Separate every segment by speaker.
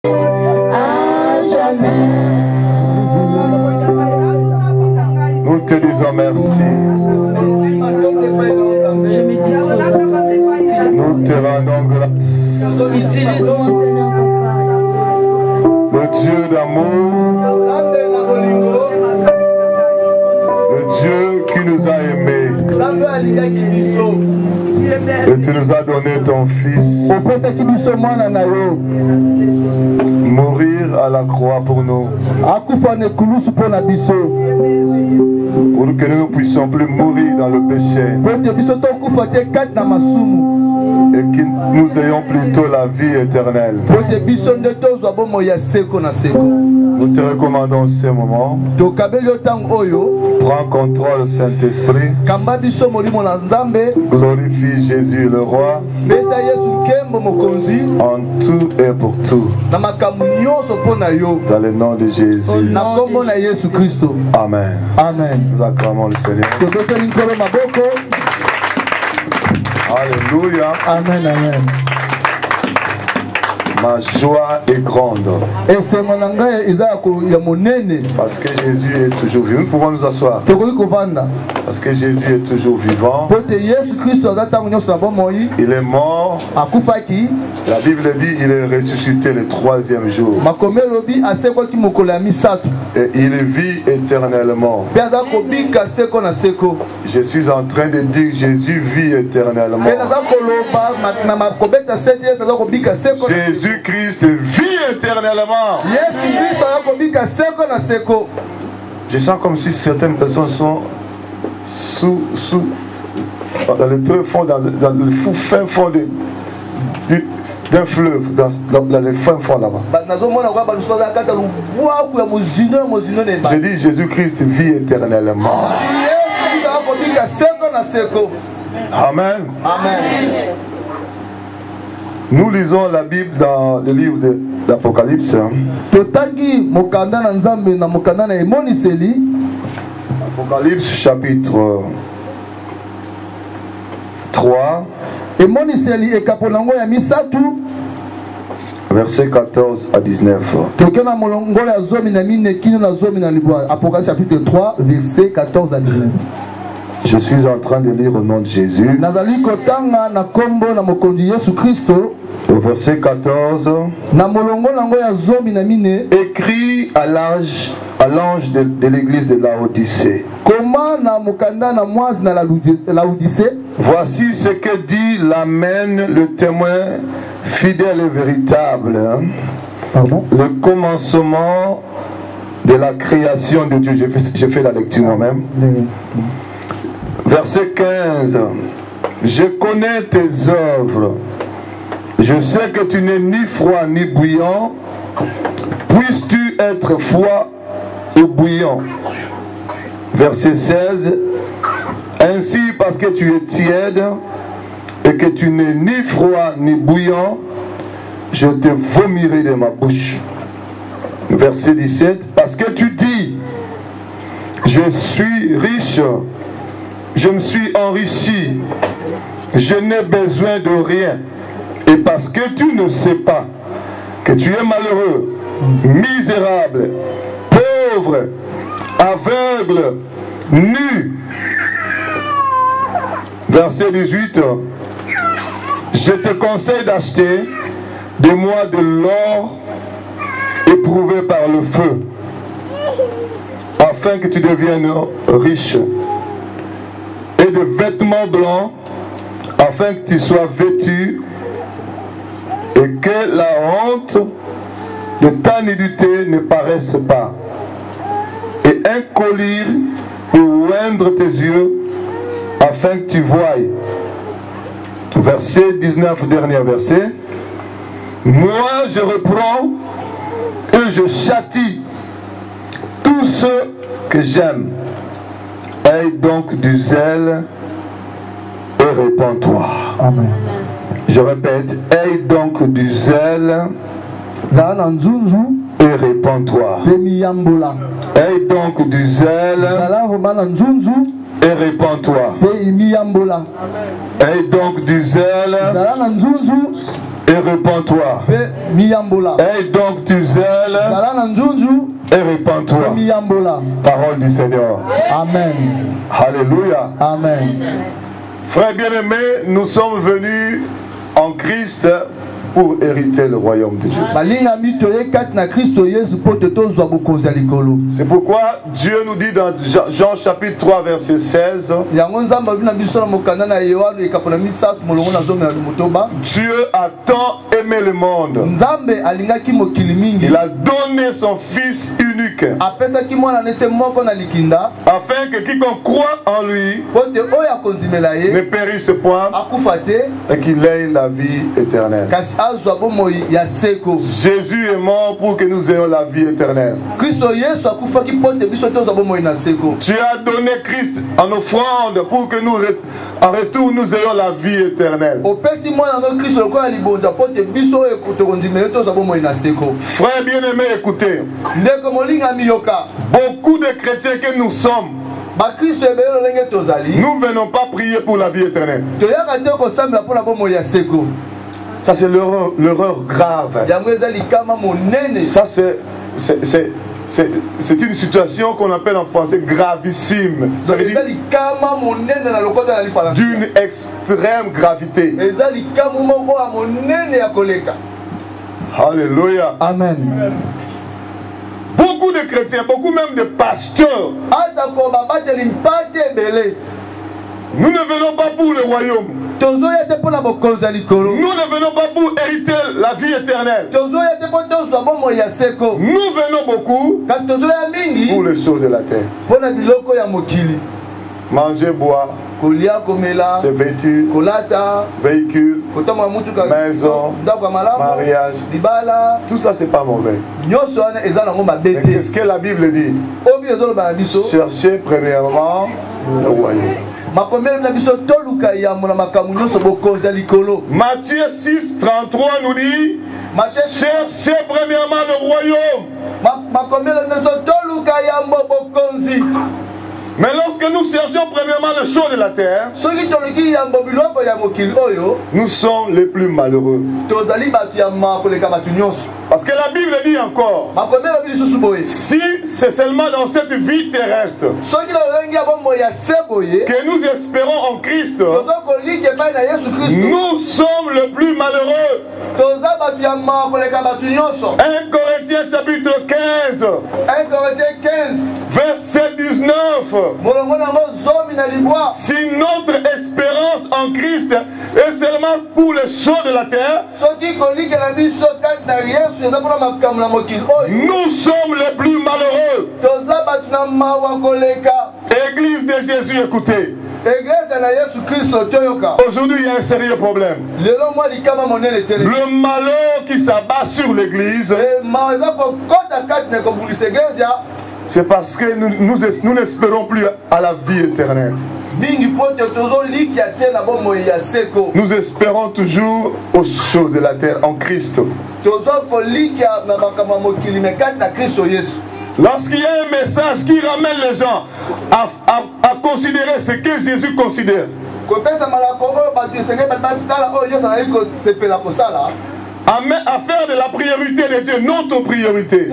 Speaker 1: à jamais.
Speaker 2: Nous te disons merci. Nous te rendons grâce. Le Dieu d'amour, le Dieu qui nous a aimés, et tu nous as donné ton Fils mourir à la croix pour nous, pour que nous ne puissions plus mourir dans le péché et que nous ayons plutôt la vie éternelle. Nous te recommandons ce moment. Prends contrôle, Saint-Esprit. Glorifie Jésus le Roi en tout et pour tout. Dans le nom de Jésus. Amen.
Speaker 3: Amen.
Speaker 2: Nous acclamons le Seigneur. Alléluia.
Speaker 3: Amen, amen.
Speaker 2: Ma joie est grande. Parce que Jésus est toujours vivant. Nous pouvons nous asseoir. Parce que Jésus est toujours vivant. Il est mort. La Bible dit qu'il est ressuscité le 3e jour. Et il vit éternellement. Je suis en train de dire Jésus vit éternellement. Jésus-Christ vit éternellement. Je sens comme si certaines personnes sont dans le très fond, dans le fin fond d'un fleuve, dans le fin fond là-bas. Je dis Jésus-Christ vit éternellement. Amen.
Speaker 3: Amen.
Speaker 2: Nous lisons la Bible dans le livre de l'Apocalypse. Apocalypse chapitre 3. Versets 14 à 19.
Speaker 3: Apocalypse chapitre 3, versets 14 à 19.
Speaker 2: Je suis en train de lire au nom de Jésus. Au verset 14. Écrit à l'ange de l'église de Laodicée. Voici ce que dit l'Amen, le témoin fidèle et véritable. Le commencement de la création de Dieu. J'ai fait la lecture moi-même. Verset 15. Je connais tes œuvres. Je sais que tu n'es ni froid ni bouillant. Puisses-tu être froid ou bouillant? Verset 16. Ainsi, parce que tu es tiède et que tu n'es ni froid ni bouillant, je te vomirai de ma bouche. Verset 17. Parce que tu dis, je suis riche, je me suis enrichi, je n'ai besoin de rien. Et parce que tu ne sais pas que tu es malheureux, misérable, pauvre, aveugle, nu. Verset 18. Je te conseille d'acheter de moi de l'or éprouvé par le feu, afin que tu deviennes riche, et de vêtements blancs, afin que tu sois vêtu, et que la honte de ta nudité ne paraisse pas, et un collier pour oindre tes yeux, afin que tu voies. Verset 19, dernier verset. Moi je reprends et je châtie tous ceux que j'aime. Aie donc du zèle et répands-toi.
Speaker 3: Amen.
Speaker 2: Je répète, aie donc du zèle et répands-toi. Aie donc du zèle et répands-toi. Aie donc du zèle et répands-toi. Aie donc tu zèles et répands-toi. Parole du Seigneur.
Speaker 3: Amen.
Speaker 2: Alléluia.
Speaker 3: Amen.
Speaker 2: Frères bien-aimés, nous sommes venus en Christ pour hériter le royaume de Dieu. C'est pourquoi Dieu nous dit dans Jean chapitre 3 verset 16, Dieu a tant aimé le monde, il a donné son Fils unique, afin que quiconque croit en lui ne périsse point et qu'il ait la vie éternelle. Jésus est mort pour que nous ayons la vie éternelle. Tu as donné Christ en offrande pour que nous, en retour, nous ayons la vie éternelle. Frères bien-aimés, écoutez. Beaucoup de chrétiens que nous sommes, nous ne venons pas prier pour la vie éternelle. Ça c'est l'erreur grave. Ça c'est une situation qu'on appelle en français gravissime. Ça veut dire d'une extrême gravité. Alléluia.
Speaker 3: Amen.
Speaker 2: Beaucoup de chrétiens, beaucoup même de pasteurs, nous ne venons pas pour le royaume. Nous ne venons pas pour hériter la vie éternelle. Nous venons beaucoup pour les choses de la terre. Manger, boire, se vêtir, véhicule, maison, mariage. Tout ça, c'est pas mauvais. Mais qu'est-ce que la Bible dit? Cherchez premièrement le royaume. Matthieu 6, 33 nous dit, cherchez premièrement le royaume. Mais lorsque nous cherchons premièrement les choses de la terre, nous sommes les plus malheureux. Parce que la Bible dit encore, si c'est seulement dans cette vie terrestre que nous espérons en Christ, nous sommes les plus malheureux. 1 Corinthiens chapitre 15, verset 19. Si notre espérance en Christ est seulement pour les choses de la terre, nous sommes les plus malheureux. Église de Jésus, écoutez. Aujourd'hui, il y a un sérieux problème. Le malheur qui s'abat sur l'église, c'est parce que nous n'espérons plus à la vie éternelle. Nous espérons toujours aux choses de la terre en Christ. Lorsqu'il y a un message qui ramène les gens à considérer ce que Jésus considère, à faire de la priorité de Dieu notre priorité.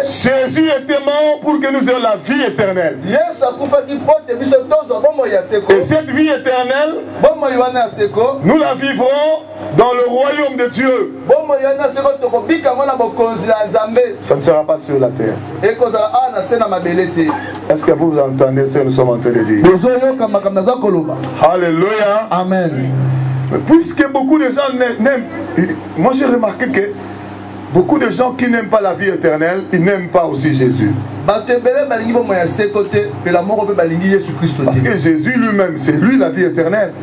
Speaker 2: Jésus était mort pour que nous ayons la vie éternelle. Et cette vie éternelle, nous la vivrons dans le royaume de Dieu. Ça ne sera pas sur la terre. Est-ce que vous entendez ce que nous sommes en train de dire? Alléluia.
Speaker 3: Amen.
Speaker 2: Mais puisque beaucoup de gens n'aiment, moi j'ai remarqué que beaucoup de gens qui n'aiment pas la vie éternelle, ils n'aiment pas aussi Jésus. Parce que Jésus lui-même, c'est lui la vie éternelle.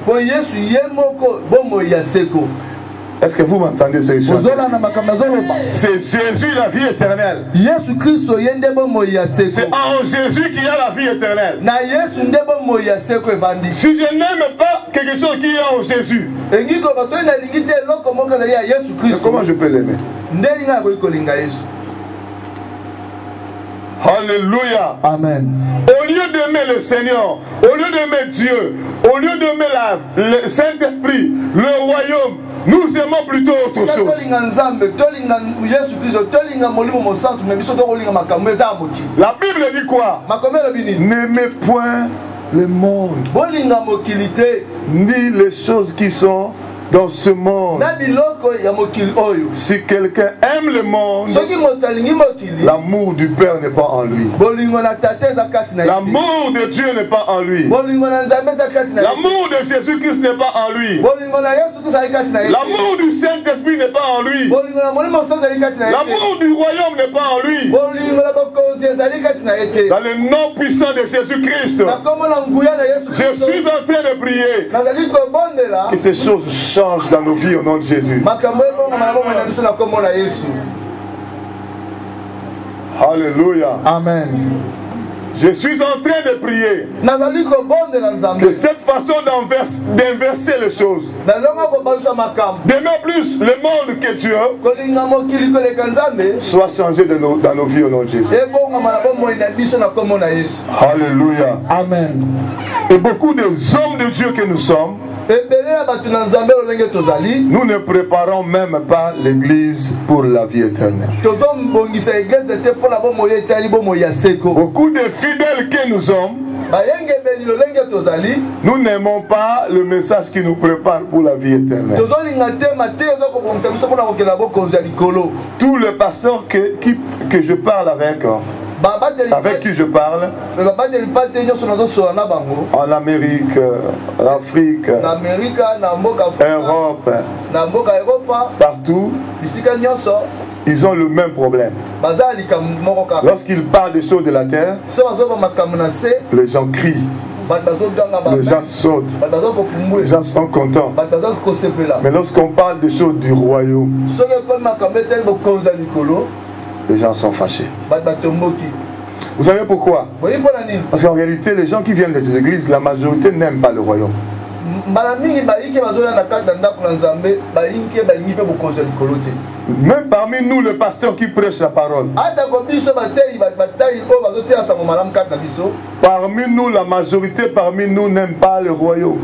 Speaker 2: Est-ce que vous m'entendez ces choses? C'est Jésus la vie éternelle. C'est en Jésus qu'il y a la vie éternelle. Si je n'aime pas quelque chose qui est en Jésus, comment je peux l'aimer? Alléluia.
Speaker 3: Amen.
Speaker 2: Au lieu d'aimer le Seigneur, au lieu d'aimer Dieu, au lieu d'aimer le Saint-Esprit, le royaume, nous aimons plutôt autre chose. La Bible dit quoi? N'aimez point le monde, ni les choses qui sont dans ce monde. Si quelqu'un aime le monde, l'amour du Père n'est pas en lui. L'amour de Dieu n'est pas en lui. L'amour de Jésus-Christ n'est pas en lui. L'amour du Saint-Esprit n'est pas en lui. L'amour du royaume n'est pas en lui. Dans le nom puissant de Jésus-Christ, je suis en train de prier que ces choses changent dans nos vies au nom de Jésus. Alléluia.
Speaker 3: Amen.
Speaker 2: Je suis en train de prier que cette façon d'inverser les choses, d'aimer plus le monde que Dieu, soit changé dans nos vies au nom de Jésus. Alléluia.
Speaker 3: Amen.
Speaker 2: Et beaucoup des hommes de Dieu que nous sommes, nous ne préparons même pas l'église pour la vie éternelle. Beaucoup de fidèles que nous sommes, nous n'aimons pas le message qui nous prépare pour la vie éternelle. Tous les pasteurs que je parle avec qui je parle, en Amérique, en Afrique, Europe, partout, ils ont le même problème. Lorsqu'ils parlent des choses de la terre, les gens crient, les gens sautent, les gens sont contents. Mais lorsqu'on parle des choses du royaume, les gens sont fâchés. Vous savez pourquoi? Parce qu'en réalité, les gens qui viennent de ces églises, la majorité n'aiment pas le royaume. Même parmi nous, les pasteurs qui prêchent la parole, parmi nous, la majorité parmi nous n'aime pas le royaume.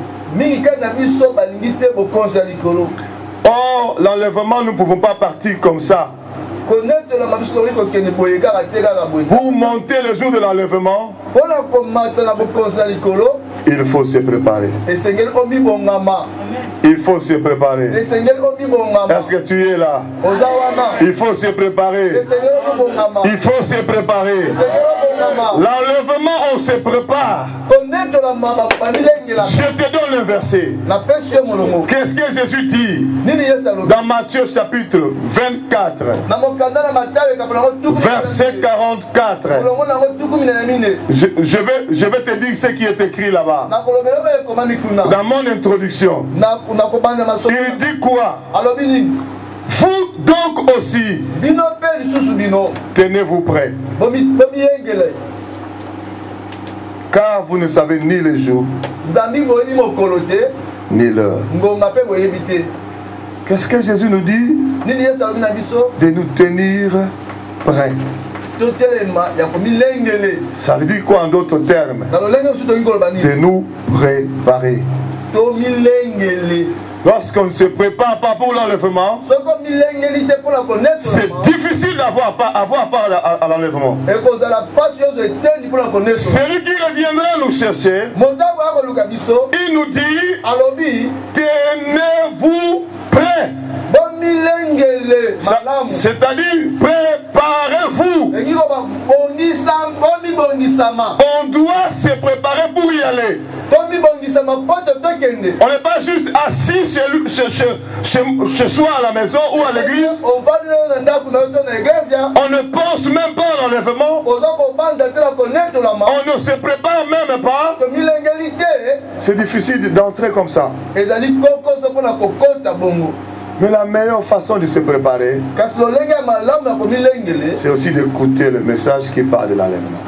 Speaker 2: Or, l'enlèvement, nous ne pouvons pas partir comme ça. Pour monter le jour de l'enlèvement, il faut se préparer. Il faut se préparer. Est-ce que tu es là? Il faut se préparer. Il faut se préparer. L'enlèvement, on se prépare. Je te donne le verset. Qu'est-ce que Jésus dit dans Matthieu chapitre 24, verset 44? Je vais te dire ce qui est écrit là-bas. Dans mon introduction, il dit quoi? Vous donc aussi, tenez-vous prêts, car vous ne savez ni le jour, ni l'heure. Qu'est-ce que Jésus nous dit? De nous tenir prêts. Ça veut dire quoi en d'autres termes? De nous préparer. Lorsqu'on ne se prépare pas pour l'enlèvement, c'est difficile d'avoir part à l'enlèvement. Celui qui reviendra nous chercher, il nous dit, tenez-vous prêts. C'est-à-dire, préparez-vous. On doit se préparer pour y aller. On n'est pas juste assis chez soi à la maison ou à l'église. On ne pense même pas à l'enlèvement. On ne se prépare même pas. C'est difficile d'entrer comme ça. Mais la meilleure façon de se préparer, c'est aussi d'écouter le message qui parle de l'enlèvement.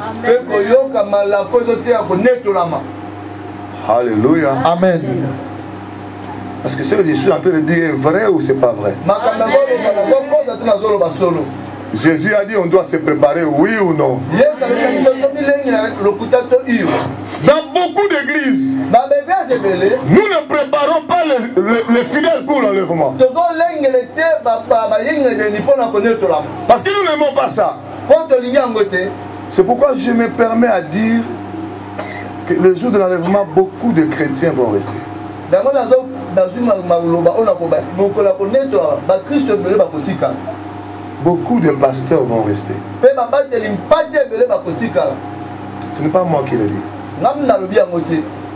Speaker 2: Alléluia.
Speaker 3: Amen.
Speaker 2: Parce que ce que je suis en train de dire est vrai ou c'est pas vrai? Jésus a dit on doit se préparer, oui ou non? Dans beaucoup d'églises, nous ne préparons pas les fidèles pour l'enlèvement. Parce que nous n'aimons pas ça. C'est pourquoi je me permets à dire que le jour de l'enlèvement, beaucoup de chrétiens vont rester. Beaucoup de pasteurs vont rester. Ce n'est pas moi qui le dis.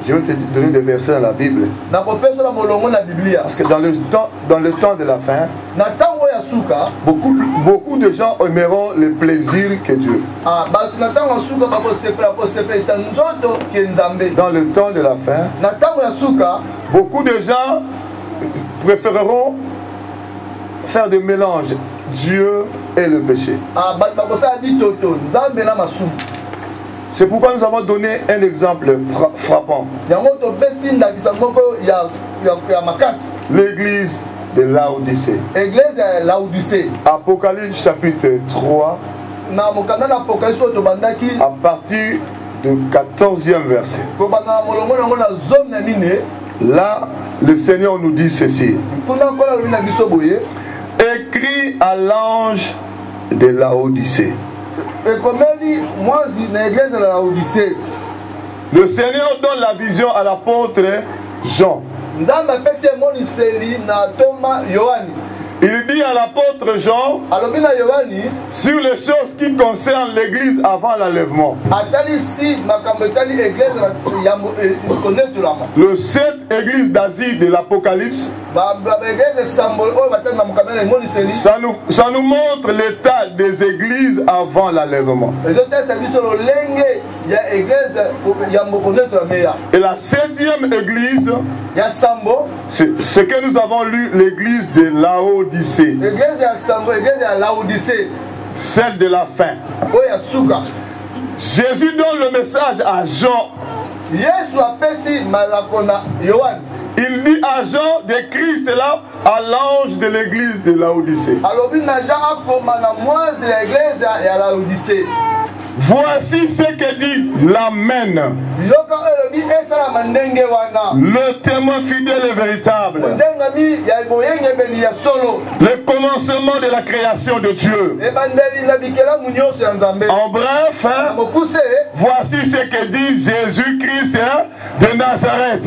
Speaker 2: Je vais te donner des versets dans la Bible. Parce que dans le temps de la fin, beaucoup de gens aimeront le plaisir que Dieu. Dans le temps de la fin, beaucoup de gens préféreront faire des mélanges, Dieu et le péché. C'est pourquoi nous avons donné un exemple frappant. L'église de Laodicée. Apocalypse chapitre 3. À partir du 14e verset. Là, le Seigneur nous dit ceci. Écrit à l'ange de Laodicée. Le Seigneur donne la vision à l'apôtre Jean. Il dit à l'apôtre Jean sur les choses qui concernent l'église avant l'enlèvement. Le 7 églises d'Asie de l'Apocalypse, ça nous montre l'état des églises avant l'enlèvement. Et la 7e église, ce que nous avons lu, l'église de Laodicée. Celle de la fin. Jésus donne le message à Jean. Il dit à Jean d'écrire cela à l'ange de l'église de Laodicée. Voici ce que dit l'Amen, le témoin fidèle et véritable, le commencement de la création de Dieu. En bref, voici ce que dit Jésus-Christ de Nazareth.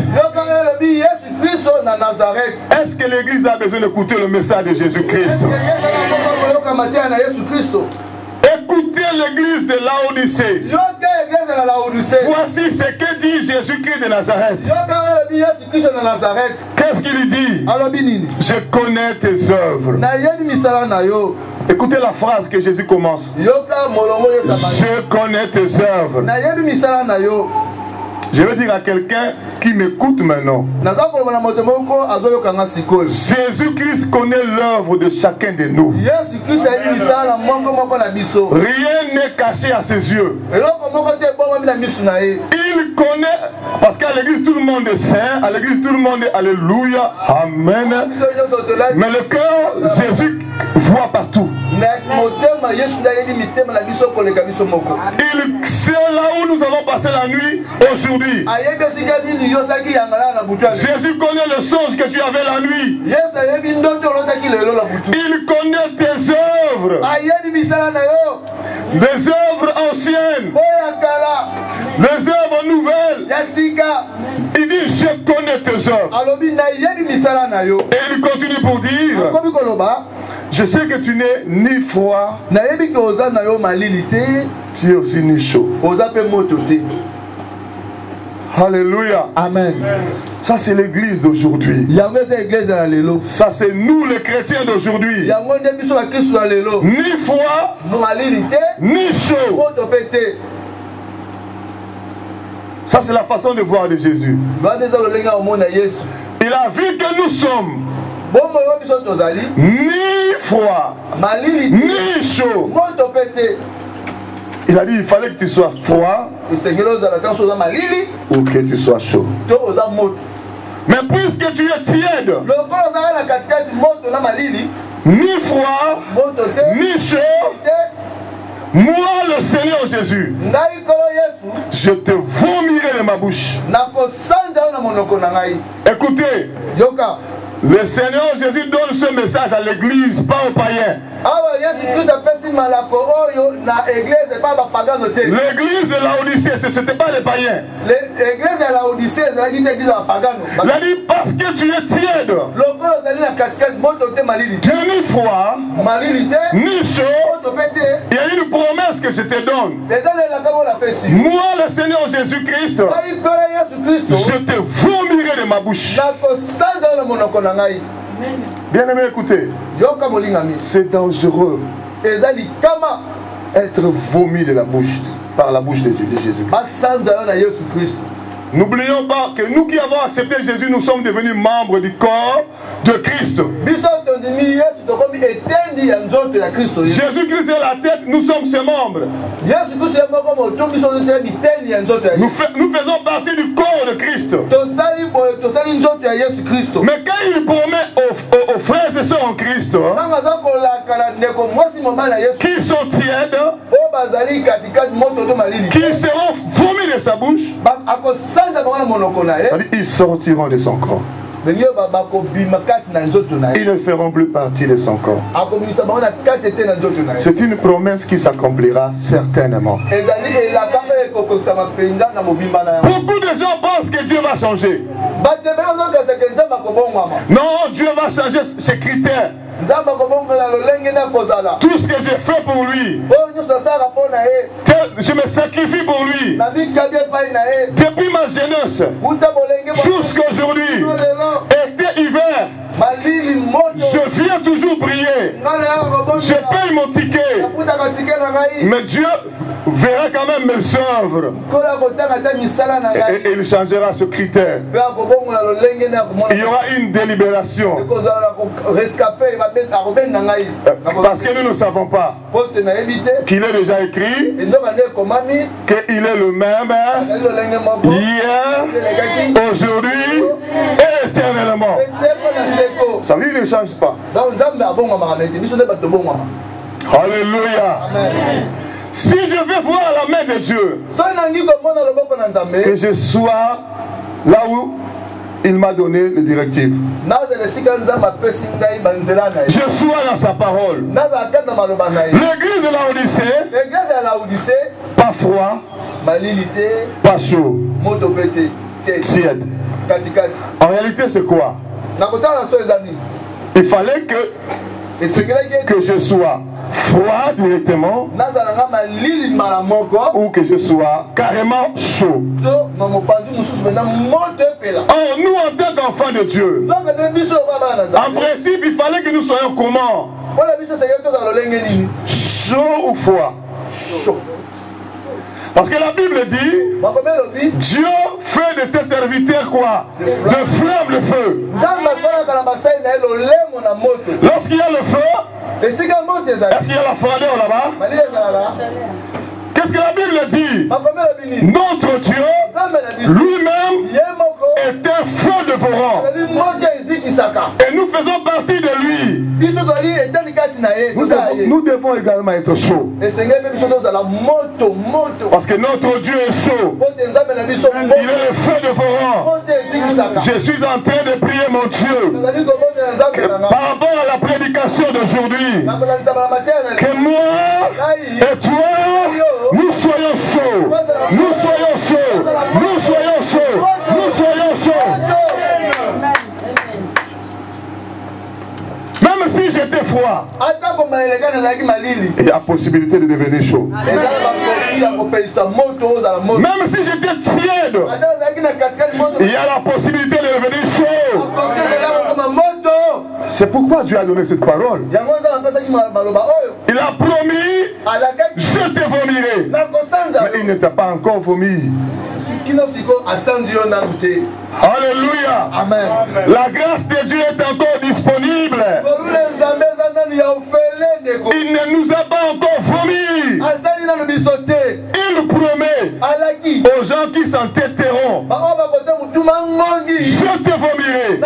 Speaker 2: Est-ce que l'Église a besoin d'écouter le message de Jésus-Christ? Écoutez l'église de Laodicée. Voici ce que dit Jésus-Christ de Nazareth. Qu'est-ce qu'il dit? Je connais tes œuvres. Écoutez la phrase que Jésus commence. Je connais tes œuvres. Je veux dire à quelqu'un qui m'écoute maintenant. Jésus-Christ connaît l'œuvre de chacun de nous. Rien n'est caché à ses yeux. Il connaît, parce qu'à l'église tout le monde est saint, à l'église tout le monde est alléluia, amen. Mais le cœur, Jésus voit partout. Il sait là où nous avons passé la nuit aujourd'hui. Jésus connaît le songe que tu avais la nuit. Il connaît tes œuvres. Les œuvres anciennes. Les œuvres nouvelles. Il dit je connais tes œuvres. Et il continue pour dire je sais que tu n'es ni froid, tu es aussi ni chaud. Alléluia. Amen. Ça c'est l'église d'aujourd'hui. Ça c'est nous les chrétiens d'aujourd'hui. Ni froid, ni chaud. Ça c'est la façon de voir de Jésus. Il a vu que nous sommes ni froid, ni chaud. Il a dit il fallait que tu sois froid ou que tu sois chaud. Mais puisque tu es tiède, ni froid, ni chaud, Moi, le Seigneur Jésus, je te vomirai de ma bouche. Écoutez, le Seigneur Jésus donne ce message à l'église, pas aux païens. L'église de Laodicée, ce n'était pas les païens. Il a dit parce que tu es tiède. Tu n'as ni froid, ni chaud. Il y a une promesse que je te donne. Moi, le Seigneur Jésus-Christ, je te vomirai de ma bouche. Bien aimé, écoutez, c'est dangereux être vomi de la bouche, par la bouche de Dieu, de Jésus-Christ. N'oublions pas que nous qui avons accepté Jésus, nous sommes devenus membres du corps de Christ. Jésus-Christ est la tête, nous sommes ses membres. Nous faisons partie du corps de Christ. Mais quand il promet aux frères et sœurs en Christ, qui sont tièdes, qui seront vomis de sa bouche, c'est-à-dire, ils sortiront de son corps. Ils ne feront plus partie de son corps. C'est une promesse qui s'accomplira certainement. Beaucoup de gens pensent que Dieu va changer. Non, Dieu va changer ses critères. Tout ce que j'ai fait pour lui, je me sacrifie pour lui. Depuis ma jeunesse jusqu'à aujourd'hui, été, hiver, je viens toujours prier. Je paye mon ticket. Mais Dieu verra quand même mes œuvres. Et il changera ce critère. Il y aura une délibération. Parce que nous ne savons pas qu'il est déjà écrit qu'il est le même hier, aujourd'hui et éternellement. Ça veut dire qu'il ne change pas. Alléluia. Si je veux voir la main de Dieu, que je sois là où il m'a donné les directives. Je sois dans sa parole. L'église de Laodicée, pas froid, pas chaud, tiède. En réalité, c'est quoi? Il fallait que je sois froid directement ou que je sois carrément chaud. Or, nous en tant qu'enfants de Dieu, en principe, il fallait que nous soyons comment? Chaud ou froid? Chaud. Parce que la Bible dit, Dieu fait de ses serviteurs quoi? De flammes de feu. Lorsqu'il y a le feu, est-ce qu'il y a la froideur là-bas? Qu'est-ce que la Bible dit? Notre Dieu lui-même est un feu dévorant. Et nous faisons partie de lui. Nous devons également être chauds. Parce que notre Dieu est chaud. Il est le feu dévorant. Je suis en train de prier mon Dieu que par rapport à la prédication d'aujourd'hui, que moi et toi, nous soyons chauds, nous soyons chauds, nous soyons chauds, nous soyons chauds. Même si j'étais froid, il y a possibilité de devenir chaud. Même si j'étais tiède, il y a la possibilité de devenir chaud. C'est pourquoi Dieu a donné cette parole. Il a promis, je te vomirai. Mais il ne t'a pas encore vomi. Alléluia. Amen. La grâce de Dieu est encore disponible. Il ne nous a pas encore vomi. Il promet aux gens qui s'entêteront, je te vomirai.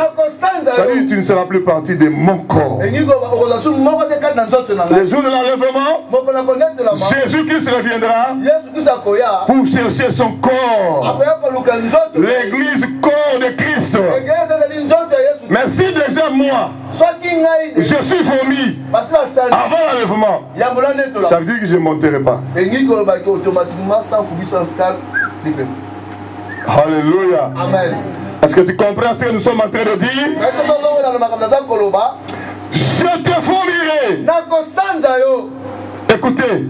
Speaker 2: C'est-à-dire, tu ne seras plus partie de mon corps. Les jours de l'enlèvement, Jésus-Christ reviendra pour chercher son corps. L'église corps de Christ. Mais si déjà moi, je suis vomi avant l'enlèvement, ça veut dire que je ne monterai pas. Alléluia.
Speaker 3: Amen.
Speaker 2: Est-ce que tu comprends ce que nous sommes en train de dire? Je te vomirai. Écoutez,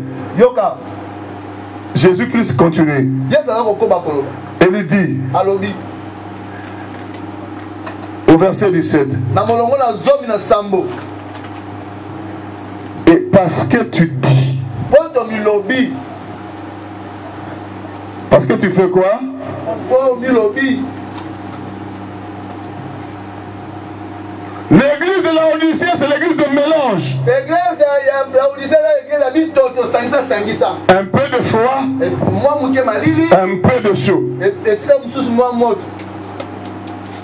Speaker 2: Jésus-Christ continue. Et il dit au verset 17, et parce que tu dis, parce que tu fais quoi? L'église de Laodicée, c'est l'église de mélange. Un peu de froid, un peu de chaud,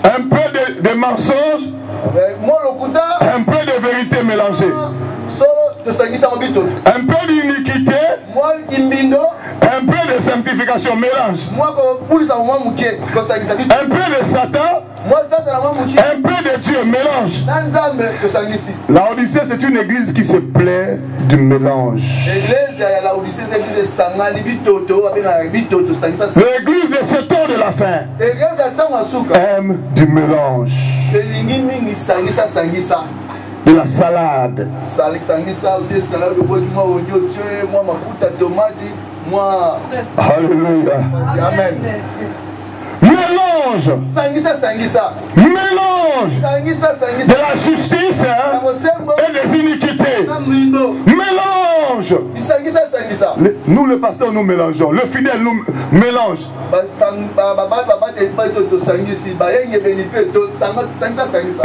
Speaker 2: un peu de mensonge, un peu de vérité mélangée, un peu d'iniquité, un peu de sanctification mélange, un peu de Satan, un peu de Dieu mélange. Laodicée, c'est une église qui se plaît du mélange. L'église de ce temps de la fin aime du mélange, de la salade. Alléluia.
Speaker 3: Amen.
Speaker 2: Mélange. Mélange de la justice et des iniquités. Mélange. Nous, le pasteur, nous mélangeons. Le fidèle nous mélange.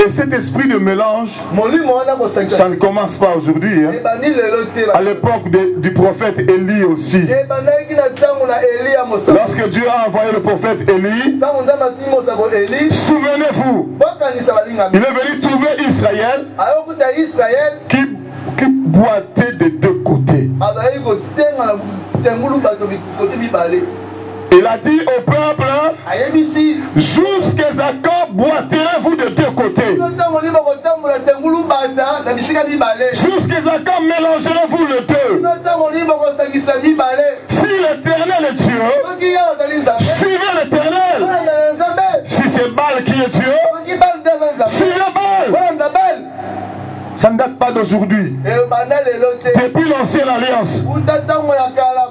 Speaker 2: Et cet esprit de mélange, ça ne commence pas aujourd'hui. Hein. À l'époque du prophète Élie aussi. Lorsque Dieu a envoyé le prophète Élie, souvenez-vous, il est venu trouver Israël qui boitait des deux côtés. Il a dit au peuple, jusqu'à quand boiterez-vous de deux côtés? Jusqu'à quand mélangerez-vous les deux? Si l'Éternel est Dieu, suivez l'Éternel. Si c'est Baal qui est Dieu, suivez Baal. Ça ne date pas d'aujourd'hui. Depuis l'ancienne alliance,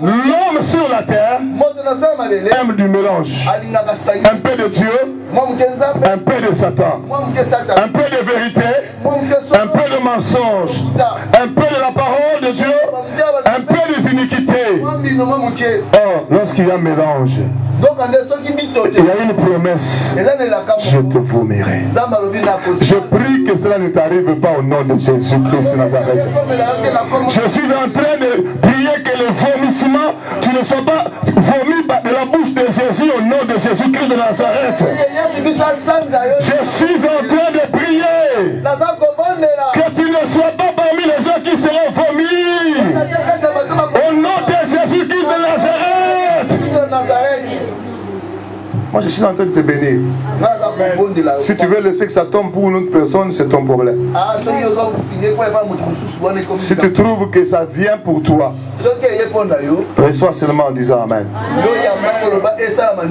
Speaker 2: l'homme sur la terre aime du mélange. Un peu de Dieu, un peu de Satan, un peu de vérité, un peu de mensonge, un peu de la parole de Dieu, un peu des iniquités. Or, lorsqu'il y a mélange, il y a une promesse: je te vomirai. Je prie que cela ne t'arrive pas au nom de Jésus-Christ Nazareth. Je suis en train de prier que le vomissement, tu ne sois pas vomi de la bouche de Jésus au nom de Jésus-Christ de Nazareth. Je suis en train de prier que tu ne sois pas parmi les gens qui seront vomis au nom de Jésus-Christ de Nazareth. Moi je suis en train de te bénir. Si tu veux laisser que ça tombe pour une autre personne, c'est ton problème. Si tu trouves que ça vient pour toi, reçois seulement en disant Amen.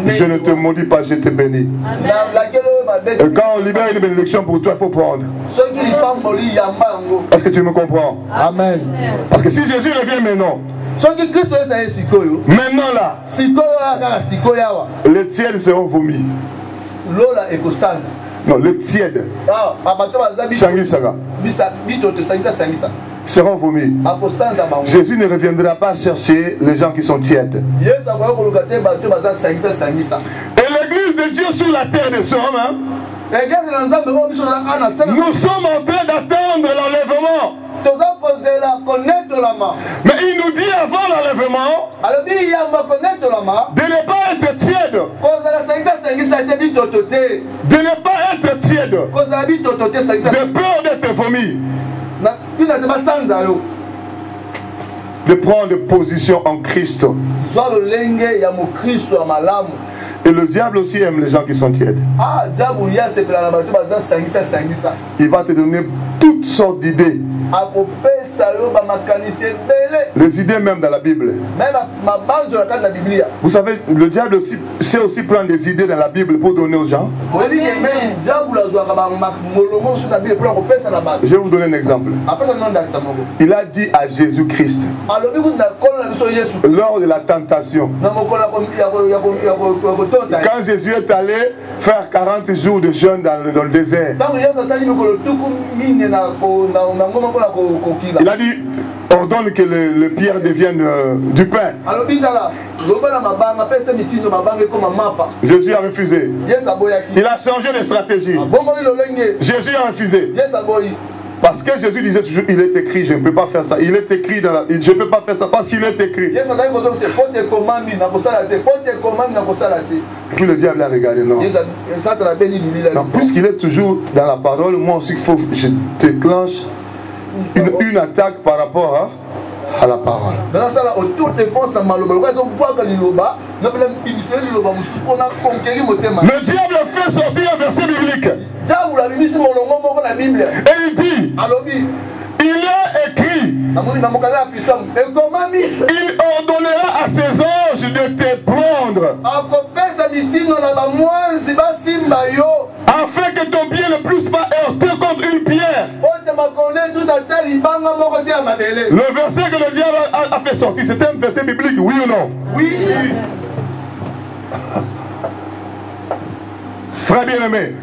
Speaker 2: Je ne te maudis pas, je te bénis. Et quand on libère une bénédiction pour toi, il faut prendre. Est-ce que tu me comprends?
Speaker 3: Amen.
Speaker 2: Parce que si Jésus revient maintenant, maintenant là, les tièdes seront vomis. Non, les tièdes seront vomis. Jésus ne reviendra pas chercher les gens qui sont tièdes. Et l'église de Dieu sur la terre des hommes, hein, nous sommes en train d'attendre l'enlèvement. Mais il nous dit avant l'enlèvement de ne pas être tiède. De ne pas être tiède. De peur d'être vomi. de prendre position en Christ. Et le diable aussi aime les gens qui sont tièdes. Il va te donner toutes sortes d'idées. Les idées même dans la Bible. Vous savez, le diable aussi, sait aussi prendre des idées dans la Bible pour donner aux gens. Je vais vous donner un exemple. Il a dit à Jésus-Christ, lors de la tentation, quand Jésus est allé faire 40 jours de jeûne dans le désert, il a dit, ordonne que le pierre devienne du pain. Jésus a refusé. Il a changé de stratégie. Jésus a refusé. Parce que Jésus disait toujours, il est écrit, je ne peux pas faire ça. Il est écrit, je ne peux pas faire ça parce qu'il est écrit. Et puis le diable a regardé, non. Non, puisqu'il est toujours dans la parole, moi aussi, il faut que je déclenche une attaque par rapport à la parole. Le diable fait sortir un verset biblique. Et il dit, il est écrit, il ordonnera à ses anges de te prendre, afin que ton pied ne puisse pas heurter contre une pierre. Le verset que le diable a fait sortir, c'était un verset biblique, oui ou non? Oui. Frère bien-aimé,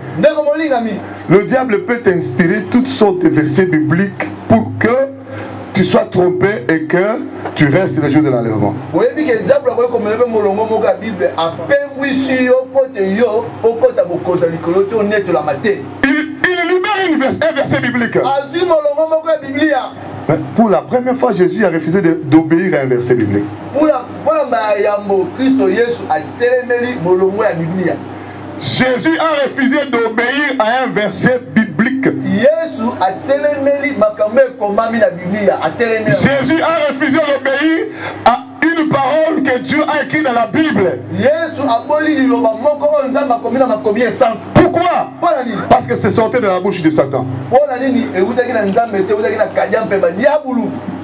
Speaker 2: le diable peut t'inspirer toutes sortes de versets bibliques pour que tu sois trompé et que tu restes le jour de l'enlèvement. Il libère un verset biblique. Mais pour la première fois, Jésus a refusé d'obéir à un verset biblique. Jésus a refusé d'obéir à un verset biblique. Jésus a refusé d'obéir à une parole que Dieu a écrite dans la Bible. Pourquoi? Parce que c'est sorti de la bouche de Satan.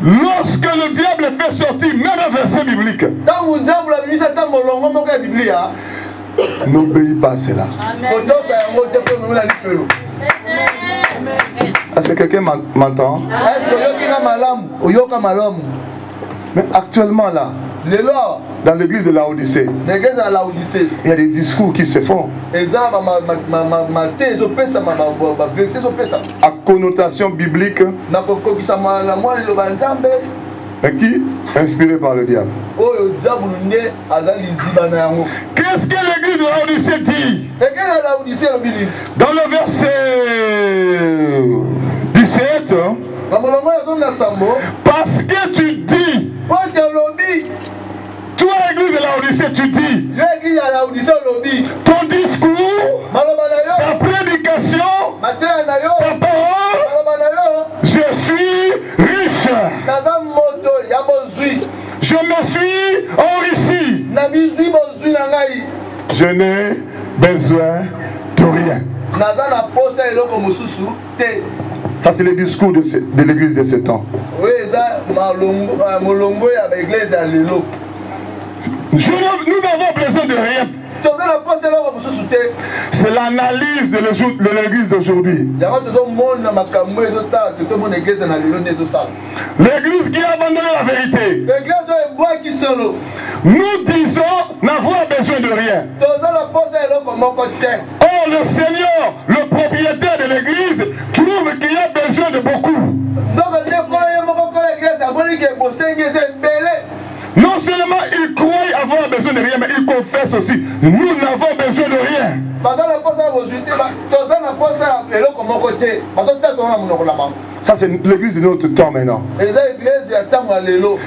Speaker 2: Lorsque le diable fait sortir même un verset biblique, n'obéis pas à cela. Est-ce que quelqu'un m'entend? Mais actuellement là, dans l'église de Laodicée, il y a des discours qui se font à connotation biblique, mais qui inspiré par le diable. Qu'est-ce que l'église de Laodicée dit? Dans le verset 17, parce que tu dis, toi église de Laodicée, tu dis, ton discours, ta prédication, ta parole, je suis riche, je me suis enrichi, je n'ai besoin de rien. Ça c'est le discours de l'église de ce temps. Nous n'avons besoin de rien. C'est l'analyse de l'église d'aujourd'hui. L'église qui a abandonné la vérité. Nous disons n'avoir besoin de rien. Or le Seigneur, le propriétaire de l'église, trouve qu'il y a besoin de beaucoup. Non seulement il croit avoir besoin de rien, mais il confesse aussi, nous n'avons besoin de rien. Ça c'est l'église de notre temps maintenant.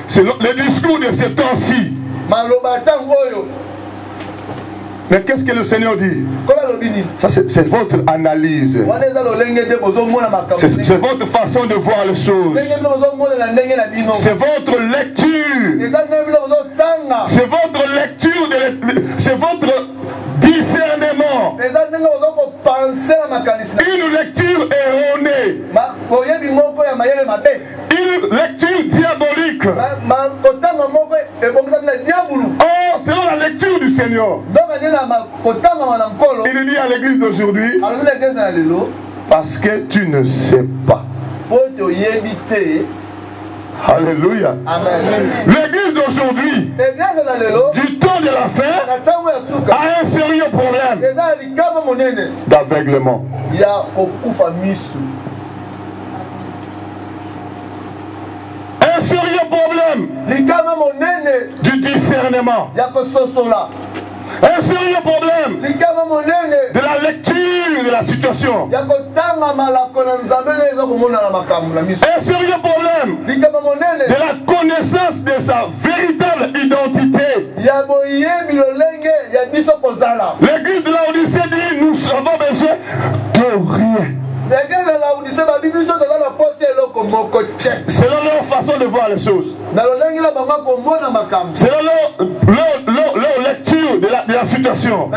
Speaker 2: C'est le discours de ce temps-ci. Mais qu'est-ce que le Seigneur dit? Ça, c'est votre analyse. C'est votre façon de voir les choses. C'est votre lecture. C'est votre lecture. C'est votre discernement. Une lecture erronée. Une lecture diabolique. Oh, selon la lecture du Seigneur. Il dit à l'église d'aujourd'hui, parce que tu ne sais pas. Alléluia. L'église d'aujourd'hui, du temps de la fin, a un sérieux problème d'aveuglement. Un sérieux problème du discernement. Un sérieux problème de la lecture de la situation. Un sérieux problème de la connaissance de sa véritable identité. L'église de Laodicée dit, nous avons besoin de rien. Selon leur façon de voir les choses, selon leur lecture de la situation.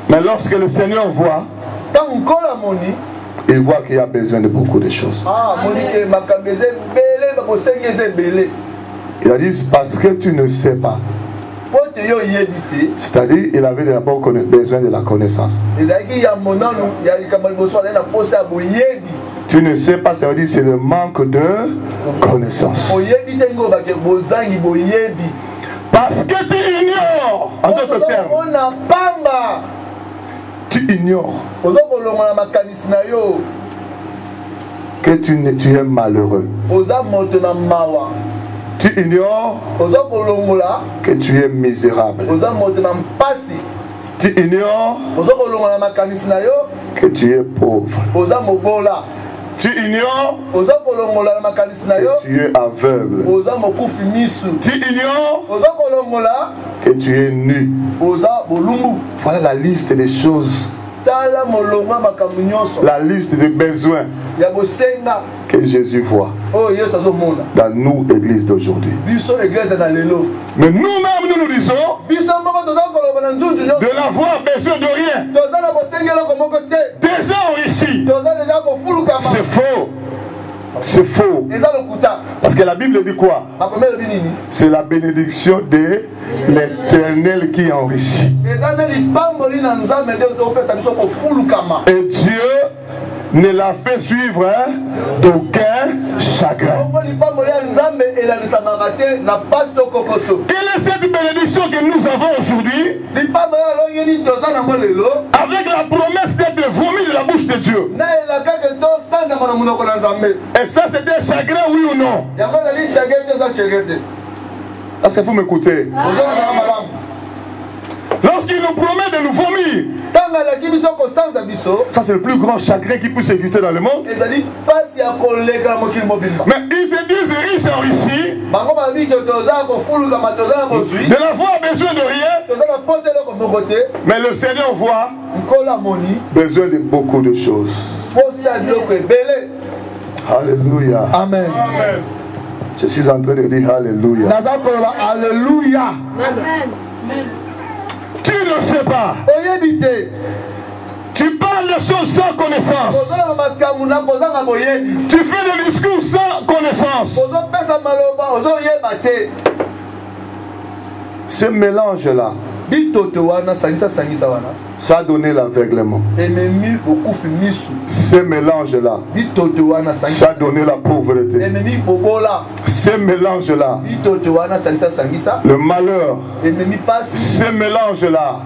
Speaker 2: Mais lorsque le Seigneur voit, il voit qu'il y a besoin de beaucoup de choses. Il a dit, parce que tu ne sais pas. C'est-à-dire, il avait d'abord besoin de la connaissance. Tu ne sais pas, ça veut dire c'est le manque de connaissance. Parce que tu ignores, en d'autres termes, tu ignores que tu es malheureux. Tu ignores que tu es misérable. Tu ignores que tu es pauvre. Tu ignores que tu es aveugle. Tu ignores que tu es nu. Voilà la liste des choses. La liste des besoins que Jésus voit dans nous, église d'aujourd'hui. Mais nous-mêmes, nous disons de n'avoir besoin de rien. Déjà enrichi. C'est faux. C'est faux. Parce que la Bible dit quoi? C'est la bénédiction de l'Éternel qui enrichit. Et Dieu ne l'a fait suivre d'aucun chagrin. Quelle est cette bénédiction que nous avons aujourd'hui avec la promesse d'être vomi de la bouche de Dieu? Et ça, c'est un chagrin, oui ou non? Est-ce que vous m'écoutez? Lorsqu'il nous promet de nous vomir, ça c'est le plus grand chagrin qui puisse exister dans le monde. Mais ils se disent riches enrichis, de n'avoir besoin de rien. Mais le Seigneur voit besoin de beaucoup de choses. Alléluia.
Speaker 3: Amen.
Speaker 2: Je suis en train de dire Alléluia.
Speaker 3: Alléluia.
Speaker 2: Tu ne sais pas. Tu parles de choses sans connaissance. Tu fais des discours sans connaissance. Ce mélange-là, ça a donné l'aveuglement. Ce mélange-là, ça a donné la pauvreté. Ce mélange-là, le malheur. Ce mélange-là,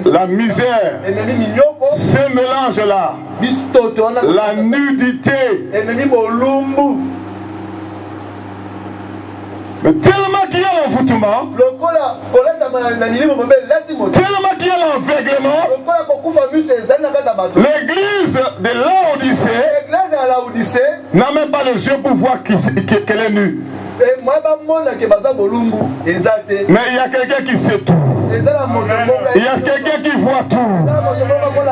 Speaker 2: la misère. Ce mélange-là, la nudité. Mais tellement qu'il y a l'envoûtement, tellement qu'il y a l'aveuglement, l'église de Laodicée n'a même pas les yeux pour voir qu'elle est nue. Mais il y a quelqu'un qui sait tout. Il y a quelqu'un qui voit tout.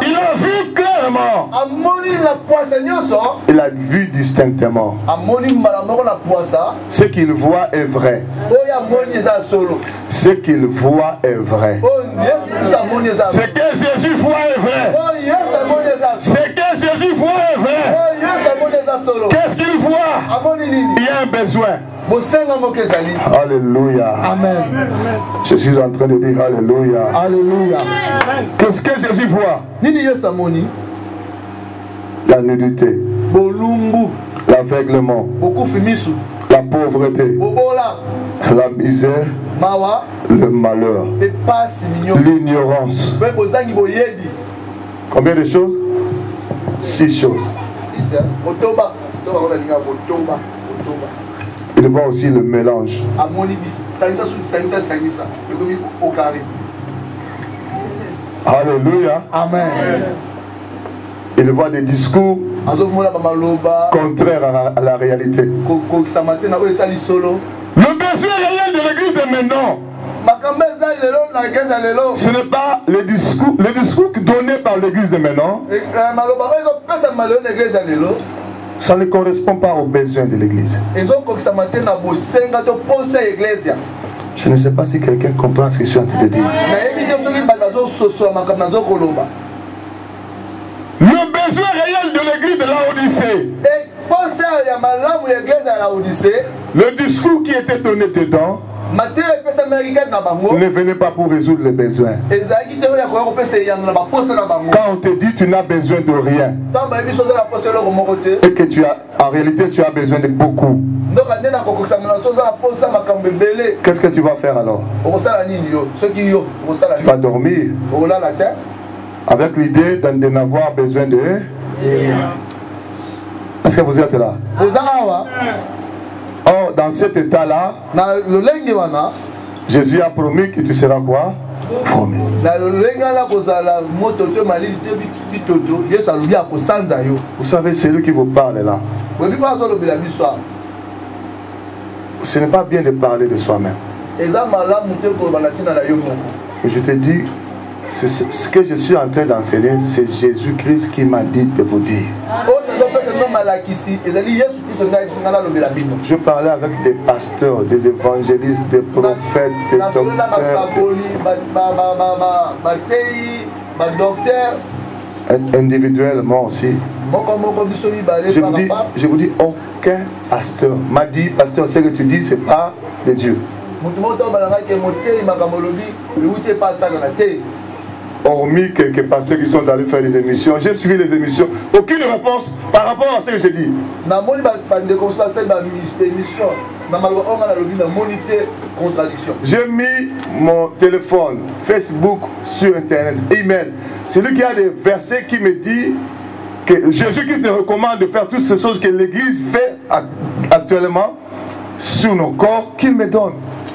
Speaker 2: Il a vu clairement. Il a vu distinctement. Ce qu'il voit est vrai. Ce qu'il voit est vrai. Ce que Jésus voit est vrai. Ce que Jésus voit est vrai. Qu'est-ce qu'il voit? Il y a un besoin. Alléluia.
Speaker 3: Amen.
Speaker 2: Je suis en train de dire Alléluia.
Speaker 3: Alléluia.
Speaker 2: Qu'est-ce que Jésus voit? La nudité, l'aveuglement, la pauvreté, la misère, le malheur, l'ignorance. Combien de choses? 6 choses. Il voit aussi le mélange. Alléluia.
Speaker 3: Amen.
Speaker 2: Il voit des discours contraires à la réalité. Le besoin réel de l'église de maintenant, ce n'est pas le discours donné par l'église de maintenant. Ça ne correspond pas aux besoins de l'église. Je ne sais pas si quelqu'un comprend ce que je suis en train de dire. Le besoin réel de l'église de Laodicée, le discours qui était donné dedans, ne venait pas pour résoudre les besoins. Quand on te dit tu n'as besoin de rien et que en réalité tu as besoin de beaucoup, qu'est-ce que tu vas faire alors? Tu vas dormir avec l'idée d'en avoir besoin de... Est-ce que vous êtes là? Or, dans cet état-là, Jésus a promis que tu seras quoi? Formé. Vous savez, c'est lui qui vous parle là. Ce n'est pas bien de parler de soi-même. Je te dis, ce que je suis en train d'enseigner, c'est Jésus-Christ qui m'a dit de vous dire. Je parlais avec des pasteurs, des évangélistes, des prophètes, des docteurs, individuellement aussi. Je vous dis, aucun pasteur m'a dit, pasteur, ce que tu dis, c'est pas de Dieu. Hormis quelques pasteurs qui sont allés faire des émissions, j'ai suivi les émissions, aucune réponse par rapport à ce que j'ai dit. J'ai mis mon téléphone, Facebook, sur internet, email. C'est lui qui a des versets qui me dit que Jésus-Christ nous recommande de faire toutes ces choses que l'Église fait actuellement sur nos corps, qu'il me donne.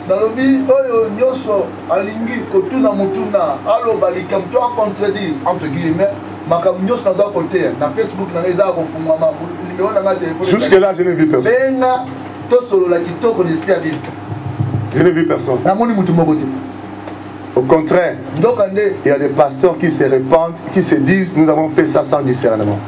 Speaker 3: Nalobi oyo nyoso alingi kotuna mutuna aloba likamto a contredire entre guillemets makambo nyoso naza côté na Facebook na eza ko fungama numéro na nga téléphone.
Speaker 2: Jusque là je n'ai vu personne.
Speaker 3: Benga to solo la kitoko l'esprit bien.
Speaker 2: Je n'ai vu personne.
Speaker 3: Na moni mutu moko te.
Speaker 2: Au contraire, il y a des pasteurs qui se répandent, qui se disent nous avons fait ça sans discernement.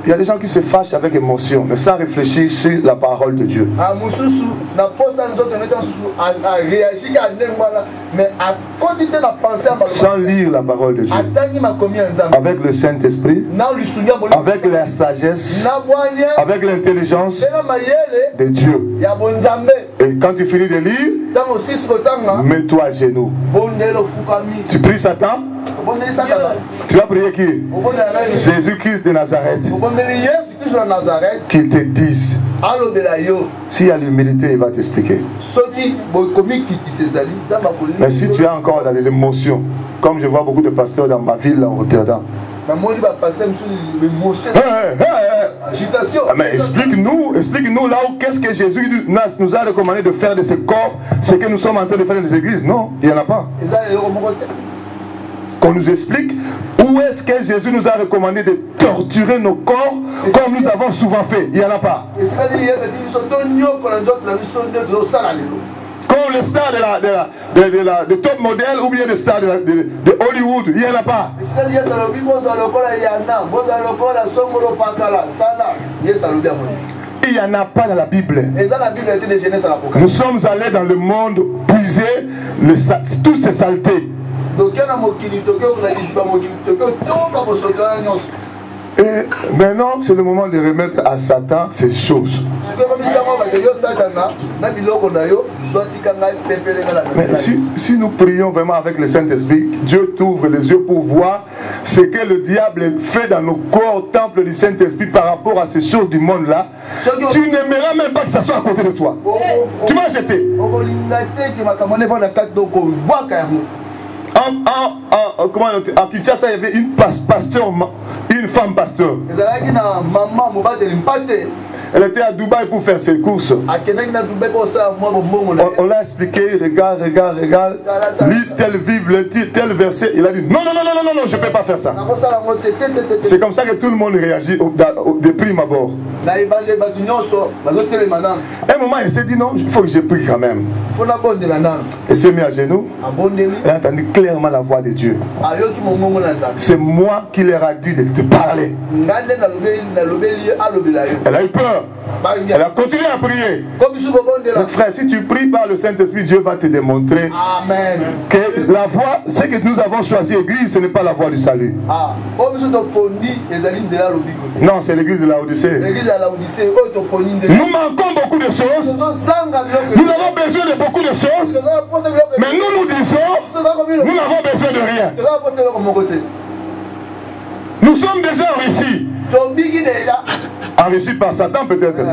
Speaker 2: Il y a des gens qui se fâchent avec émotion, mais sans réfléchir sur la parole de Dieu. Sans lire la parole de Dieu. Avec le Saint-Esprit, avec la sagesse, avec l'intelligence de Dieu. Et quand tu finis de lire, mets-toi à genoux. Tu pries Satan? Tu vas prier qui? Jésus-Christ de Nazareth. Qu'il te dise. S'il y a l'humilité, il va t'expliquer. Mais si tu es encore dans les émotions, comme je vois beaucoup de pasteurs dans ma ville, en Rotterdam,
Speaker 3: Agitation.
Speaker 2: Mais explique-nous là où qu'est-ce que Jésus nous a recommandé de faire de ce corps, ce que nous sommes en train de faire dans les églises. Non, il n'y en a pas. Qu'on nous explique où est-ce que Jésus nous a recommandé de torturer nos corps comme nous avons souvent fait. Il n'y en a pas. Comme les stars de top modèle ou bien les stars de Hollywood, il n'y en a pas. Il n'y en a pas dans la Bible. Nous sommes allés dans le monde puiser toutes ces saletés. Et maintenant, c'est le moment de remettre à Satan ces choses. Mais si nous prions vraiment avec le Saint-Esprit, Dieu t'ouvre les yeux pour voir ce que le diable fait dans nos corps, temple du Saint-Esprit par rapport à ces choses du monde-là. Tu n'aimeras même pas que ça soit à côté de toi. Tu vas jeter. En Kinshasa, il y avait une femme pasteur. Elle était à Dubaï pour faire ses courses. On l'a expliqué, regarde. Lis tel Bible, tel verset. Il a dit non, je ne peux pas faire ça. C'est comme ça que tout le monde réagit de prime abord. À un moment, il s'est dit non, il faut que je prie quand même. Il s'est mis à genoux. Il a entendu clairement la voix de Dieu. C'est moi qui leur a dit de te parler. Elle a eu peur. Elle a continué à prier. Donc, frère, si tu pries par le Saint-Esprit, Dieu va te démontrer que la voie, ce que nous avons choisi, l'église, ce n'est pas la voie du salut. Non, c'est l'église de Laodicée. Nous manquons beaucoup de choses. Nous avons besoin de beaucoup de choses. Mais nous disons, nous n'avons besoin de rien. Nous sommes déjà ici. Enrichi par Satan peut-être.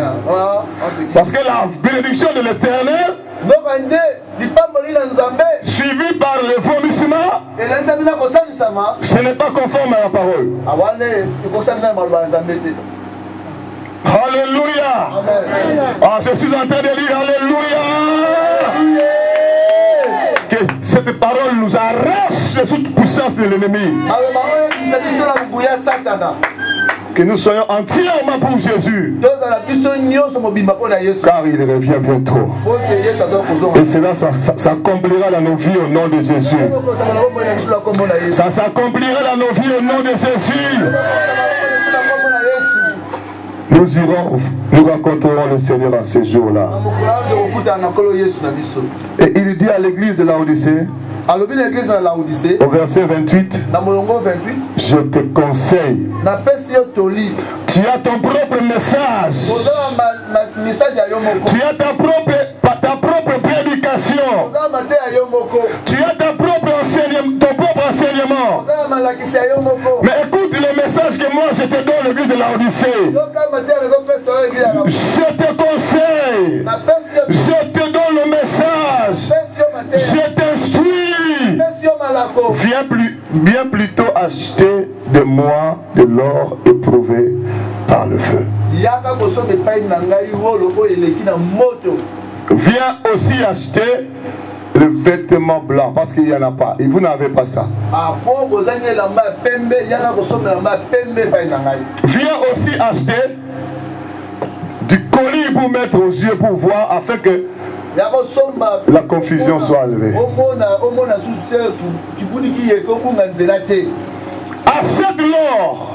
Speaker 2: Parce que la bénédiction de l'Éternel, suivie par le vomissement, ce n'est pas conforme à la parole. Alléluia. Ah, je suis en train de dire Alléluia. Que cette parole nous arrache de toute puissance de l'ennemi. Que nous soyons entièrement pour Jésus. Car il revient bientôt. Et cela s'accomplira dans nos vies au nom de Jésus. Ça s'accomplira dans nos vies au nom de Jésus. Nous irons, nous rencontrerons le Seigneur à ces jours-là. Et il dit à l'église de Laodicée, au verset 28, je te conseille, tu as ton propre message, tu as ta propre prédication, tu as ton propre enseignement. Mais écoute le message que moi je te donne, l'église de Laodicée. Je te conseille, je te donne le message, je t'instruis. Viens plutôt acheter de moi de l'or éprouvé par le feu. Viens aussi acheter le vêtement blanc, parce qu'il n'y en a pas. Et vous n'avez pas ça. Viens aussi acheter du colis pour mettre aux yeux pour voir, afin que la confusion soit enlevée. Achète l'or,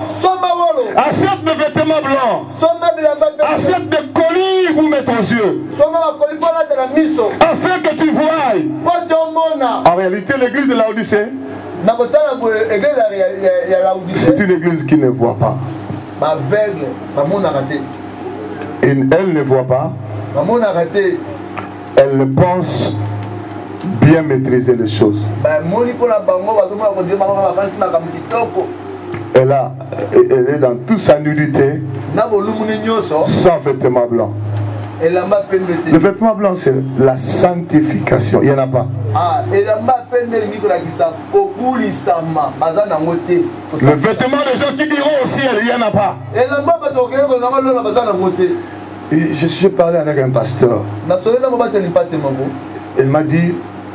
Speaker 2: achète le vêtement blanc, achète des colis pour mettre aux yeux, afin que tu voies. En réalité, l'église de Laodicée, c'est une église qui ne voit pas. Et elle ne voit pas. Elle pense bien maîtriser les choses. Elle est dans toute sa nudité, sans vêtements blancs. Le vêtement blanc, c'est la sanctification. Il n'y en a pas. Le vêtement des gens qui diront au ciel, il n'y en a pas. Et je suis parlé avec un pasteur. Il m'a dit,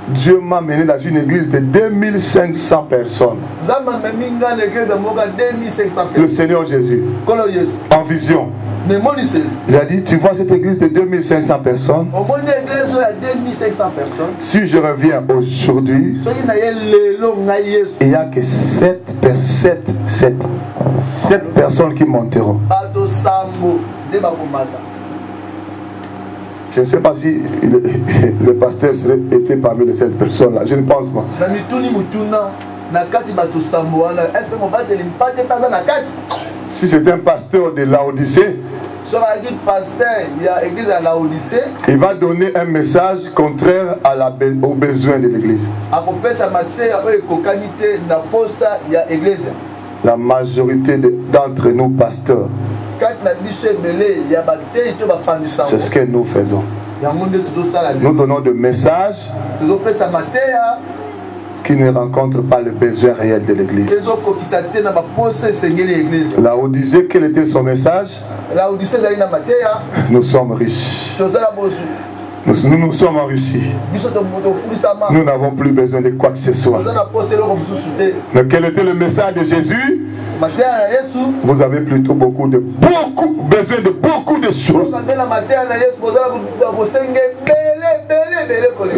Speaker 2: Dieu m'a mené dans une église de 2500 personnes. Le Seigneur Jésus, en vision. Il a dit, tu vois cette église de 2500 personnes. Si je reviens aujourd'hui, il n'y a que 7 personnes qui monteront. Je ne sais pas si le pasteur était parmi les 7 personnes-là. Je ne pense pas. Si c'est un pasteur de Laodicée, il va donner un message contraire aux besoins de l'église. La majorité d'entre nous, pasteurs, c'est ce que nous faisons. Nous donnons des messages qui ne rencontrent pas le besoin réel de l'église. Là où disait quel était son message, nous sommes riches. Nous sommes enrichis. Nous n'avons plus besoin de quoi que ce soit. Mais quel était le message de Jésus? Vous avez plutôt besoin de beaucoup de choses.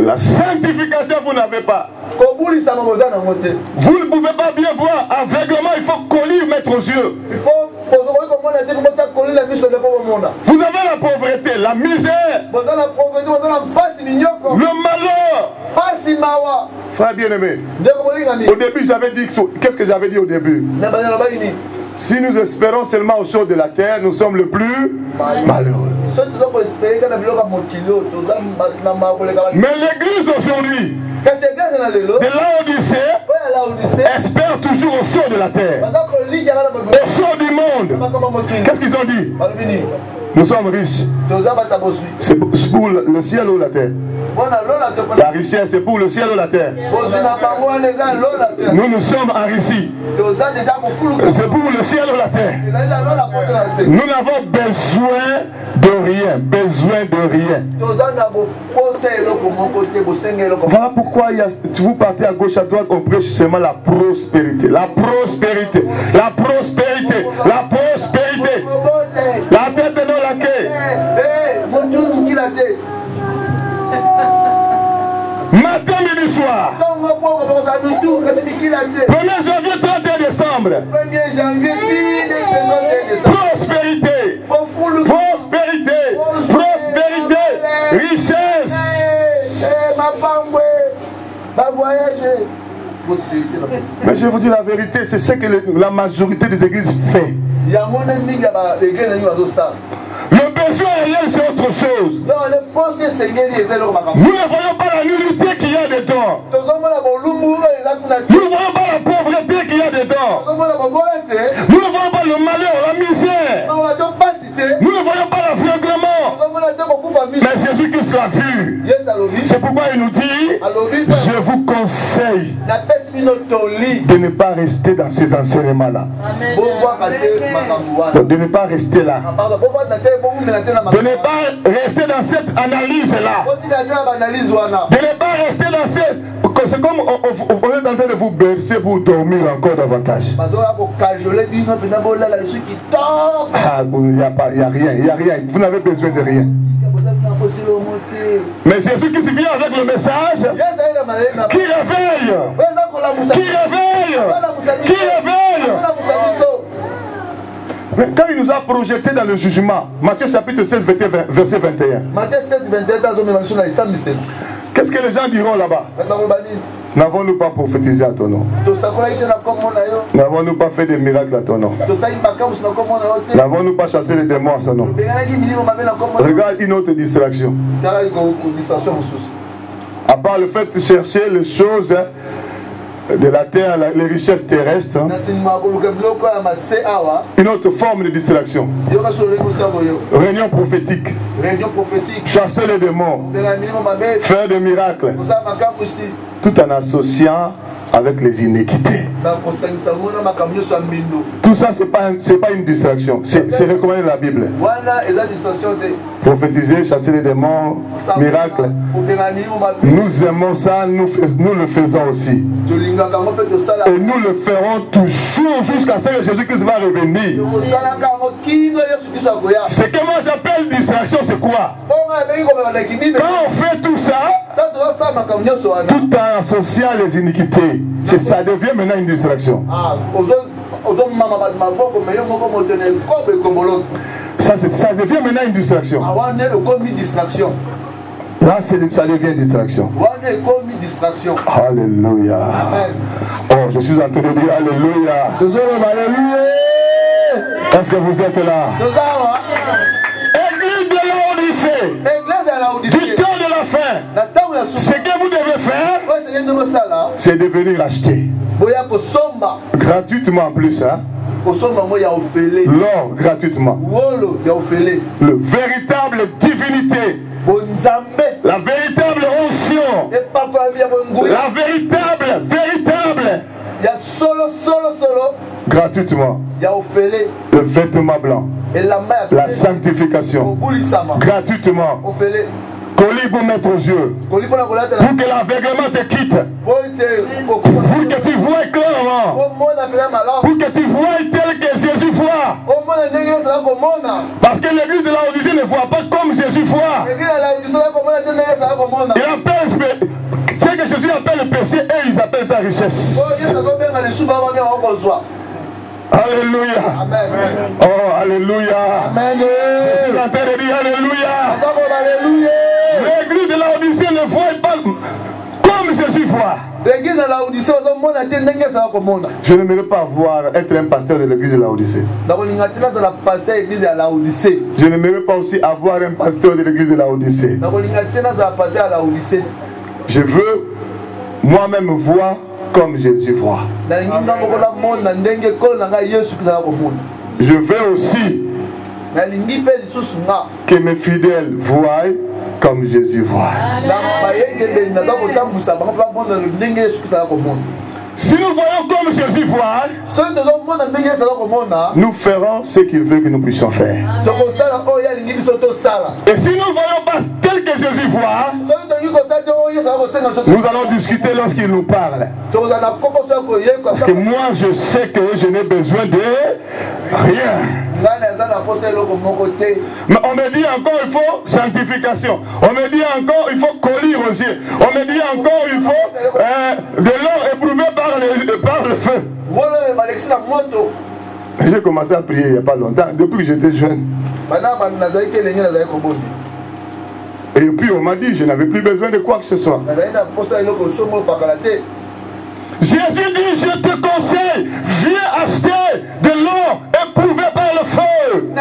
Speaker 2: La sanctification, vous n'avez pas. Vous ne pouvez pas bien voir. Aveuglement, il faut coller mettre aux yeux. Vous avez la pauvreté, la misère, le malheur. Frère bien-aimé, au début j'avais dit, qu'est-ce que j'avais dit au début? Si nous espérons seulement aux choses de la terre, nous sommes le plus malheureux. Mais l'église d'aujourd'hui, de Laodicée, espère toujours aux choses de la terre, aux choses du monde. Qu'est-ce qu'ils ont dit? Nous sommes riches. C'est pour le ciel ou la terre? La richesse, c'est pour le ciel ou la terre? Nous sommes enrichis. C'est pour le ciel ou la terre? Nous n'avons besoin de rien. Besoin de rien. Voilà pourquoi vous partez à gauche, à droite, on prêche seulement la prospérité. La prospérité. La prospérité. La prospérité. La tête de nos laquais. Matin, midi, soir. 1er janvier, 31 décembre. Prospérité. Prospérité. Prospérité. Richesse. Mais je vous dis la vérité, c'est ce que la majorité des églises fait. Le besoin réel, c'est autre chose. Nous ne voyons pas la nullité qu'il y a dedans. Nous ne voyons pas la pauvreté qu'il y a dedans. Nous ne voyons pas le malheur, la misère. Nous ne voyons pas l'aveuglement. Mais Jésus-Christ l'a vu. C'est pourquoi il nous dit, je vous conseille de ne pas rester dans ces enseignements-là. De ne pas rester là. De ne pas rester dans cette analyse-là. De ne pas rester dans cette... C'est comme on est en train de vous bercer pour dormir encore davantage. Il n'y a rien, il n'y a rien. Vous n'avez besoin de rien. Mais Jésus qui vient avec le message qui réveille. Qui réveille. Qui réveille. Mais quand il nous a projeté dans le jugement, Matthieu chapitre 7, verset 21. Qu'est-ce que les gens diront là-bas? N'avons-nous pas prophétisé à ton nom? N'avons-nous pas fait des miracles à ton nom? N'avons-nous pas chassé les démons à son nom? Regarde une autre distraction. À part le fait de chercher les choses de la terre, les richesses terrestres, une autre forme de distraction. Réunion prophétique, chasser les démons, faire des miracles, tout en associant avec les iniquités. Tout ça, c'est pas une distraction. C'est recommandé dans la Bible. Prophétiser, chasser les démons, miracles. Nous aimons ça, nous le faisons aussi. Et nous le ferons toujours jusqu'à ce que Jésus-Christ va revenir. Ce que moi j'appelle distraction, c'est quoi? Quand on fait tout ça, tout en associant les iniquités, ça devient maintenant une distraction. Ça devient maintenant une distraction. Là, ça devient une distraction. Alléluia. Oh, je suis en train de dire Alléluia. Est-ce que vous êtes là? Église de Laodicée. Du temps de la fin. Ce que vous devez faire, c'est de venir acheter. Gratuitement en plus, hein? L'or gratuitement. Le véritable divinité. La véritable onction. La véritable. Gratuitement. Le vêtement blanc. La sanctification. Gratuitement. Colis pour mettre aux yeux. Pour que l'aveuglement te quitte. Pour que tu vois clairement. Pour que tu vois tel que Jésus voit. Parce que l'église de Laodicée ne voit pas comme Jésus voit. Il appelle ce que Jésus appelle le péché et ils appellent sa richesse. Alléluia. Amen. Oh, alléluia. Amen. Je suis en train de dire alléluia. L'église de Laodicée ne voit pas comme Jésus voit. Je n'aimerais pas être un pasteur de l'église de Laodicée. Je n'aimerais pas aussi avoir un pasteur de l'église de Laodicée. Je veux moi-même voir comme Jésus voit. Je veux aussi que mes fidèles voient comme Jésus voit. Si nous voyons comme Jésus voit, nous ferons ce qu'il veut que nous puissions faire. Et si nous ne voyons pas tel que Jésus voit, nous allons discuter lorsqu'il nous parle. Parce que moi je sais que je n'ai besoin de rien. Mais on me dit encore il faut sanctification. On me dit encore il faut colis aux yeux. On me dit encore il faut de l'or éprouvé par le feu. J'ai commencé à prier il n'y a pas longtemps, depuis que j'étais jeune. Et puis on m'a dit je n'avais plus besoin de quoi que ce soit. Jésus dit je te conseille, viens acheter de l'or éprouvé par le feu.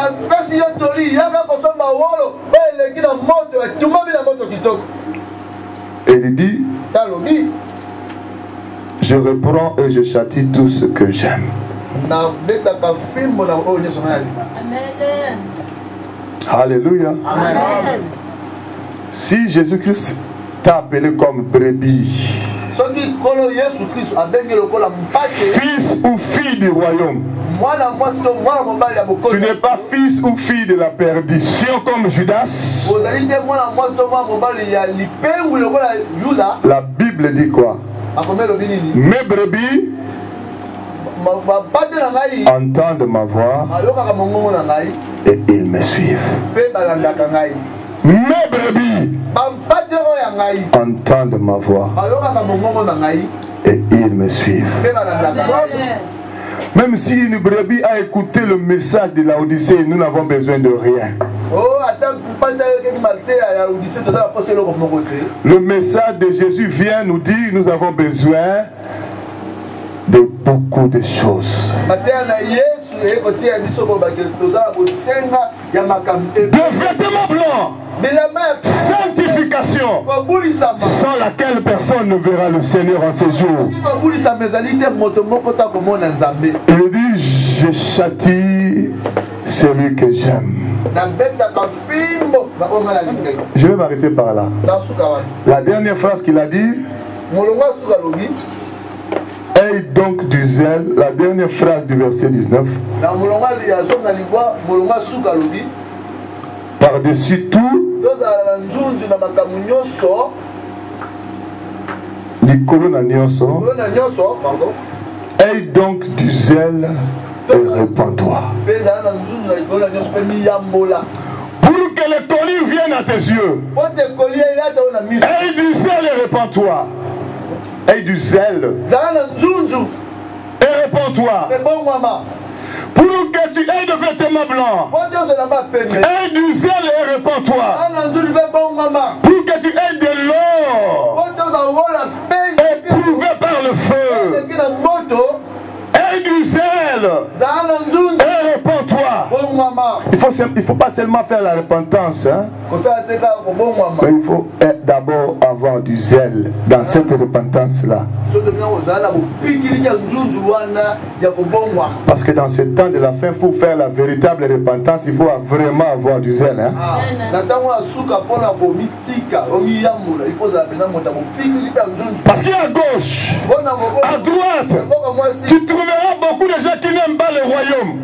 Speaker 2: Et il dit je reprends et je châtie tout ce que j'aime. Alléluia. Amen. Si Jésus-Christ t'a appelé comme brebis, fils ou fille du royaume, tu n'es pas fils ou fille de la perdition comme Judas. La Bible dit quoi? Mes brebis entendent ma voix et ils me suivent. Mes brebis entendent ma voix et ils me suivent. Même si une brebis a écouté le message de Laodicée, nous n'avons besoin de rien. Le message de Jésus vient nous dire nous avons besoin de beaucoup de choses. de vêtements blancs, sanctification, sans laquelle personne ne verra le Seigneur en ces jours. Il dit, je châtie celui que j'aime. Je vais m'arrêter par là. La dernière phrase qu'il a dit, aie donc du zèle, la dernière phrase du verset 19. Par-dessus tout, aie donc du zèle et répands-toi. Pour que les colis viennent à tes yeux, aie du zèle et répands-toi. Aie du zèle et répands-toi. Pour que tu aies de vêtements blancs, aie du zèle et répands-toi. Pour que tu aies de l'or éprouvé par le feu, aie du zèle et répands-toi. Il ne faut pas seulement faire la repentance, hein? Mais il faut d'abord avoir du zèle dans cette repentance-là. Parce que dans ce temps de la fin, il faut faire la véritable repentance, il faut vraiment avoir du zèle. Hein? Parce qu'à gauche, à droite, tu trouveras beaucoup de gens qui n'aiment pas le royaume.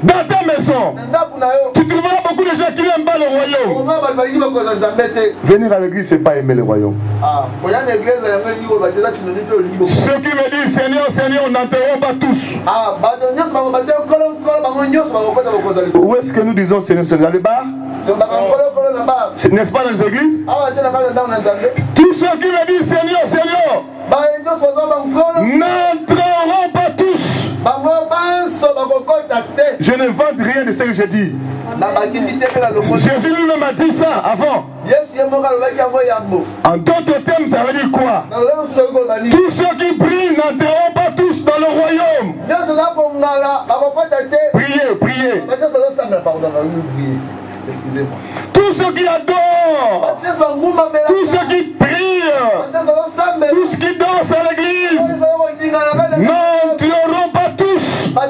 Speaker 2: Dans ta maison, tu trouveras beaucoup de gens qui n'aiment pas le royaume. Venir à l'église, c'est pas aimer le royaume. Ceux qui me disent Seigneur, Seigneur, on n'enterrera pas tous. Où est-ce que nous disons Seigneur, Seigneur? Dans le bar? N'est-ce pas dans les églises? Tous ceux qui me disent Seigneur, Seigneur, n'entreront pas tous. Je n'invente rien de ce que je dis. Jésus lui-même a dit ça avant. En d'autres termes, ça veut dire quoi? Tous ceux qui prient n'entreront pas tous dans le royaume. Priez, priez. Excusez-moi. Tous ceux qui adorent, tous ceux qui prient, tous ceux qui dansent à l'église, n'entreront pas tous dans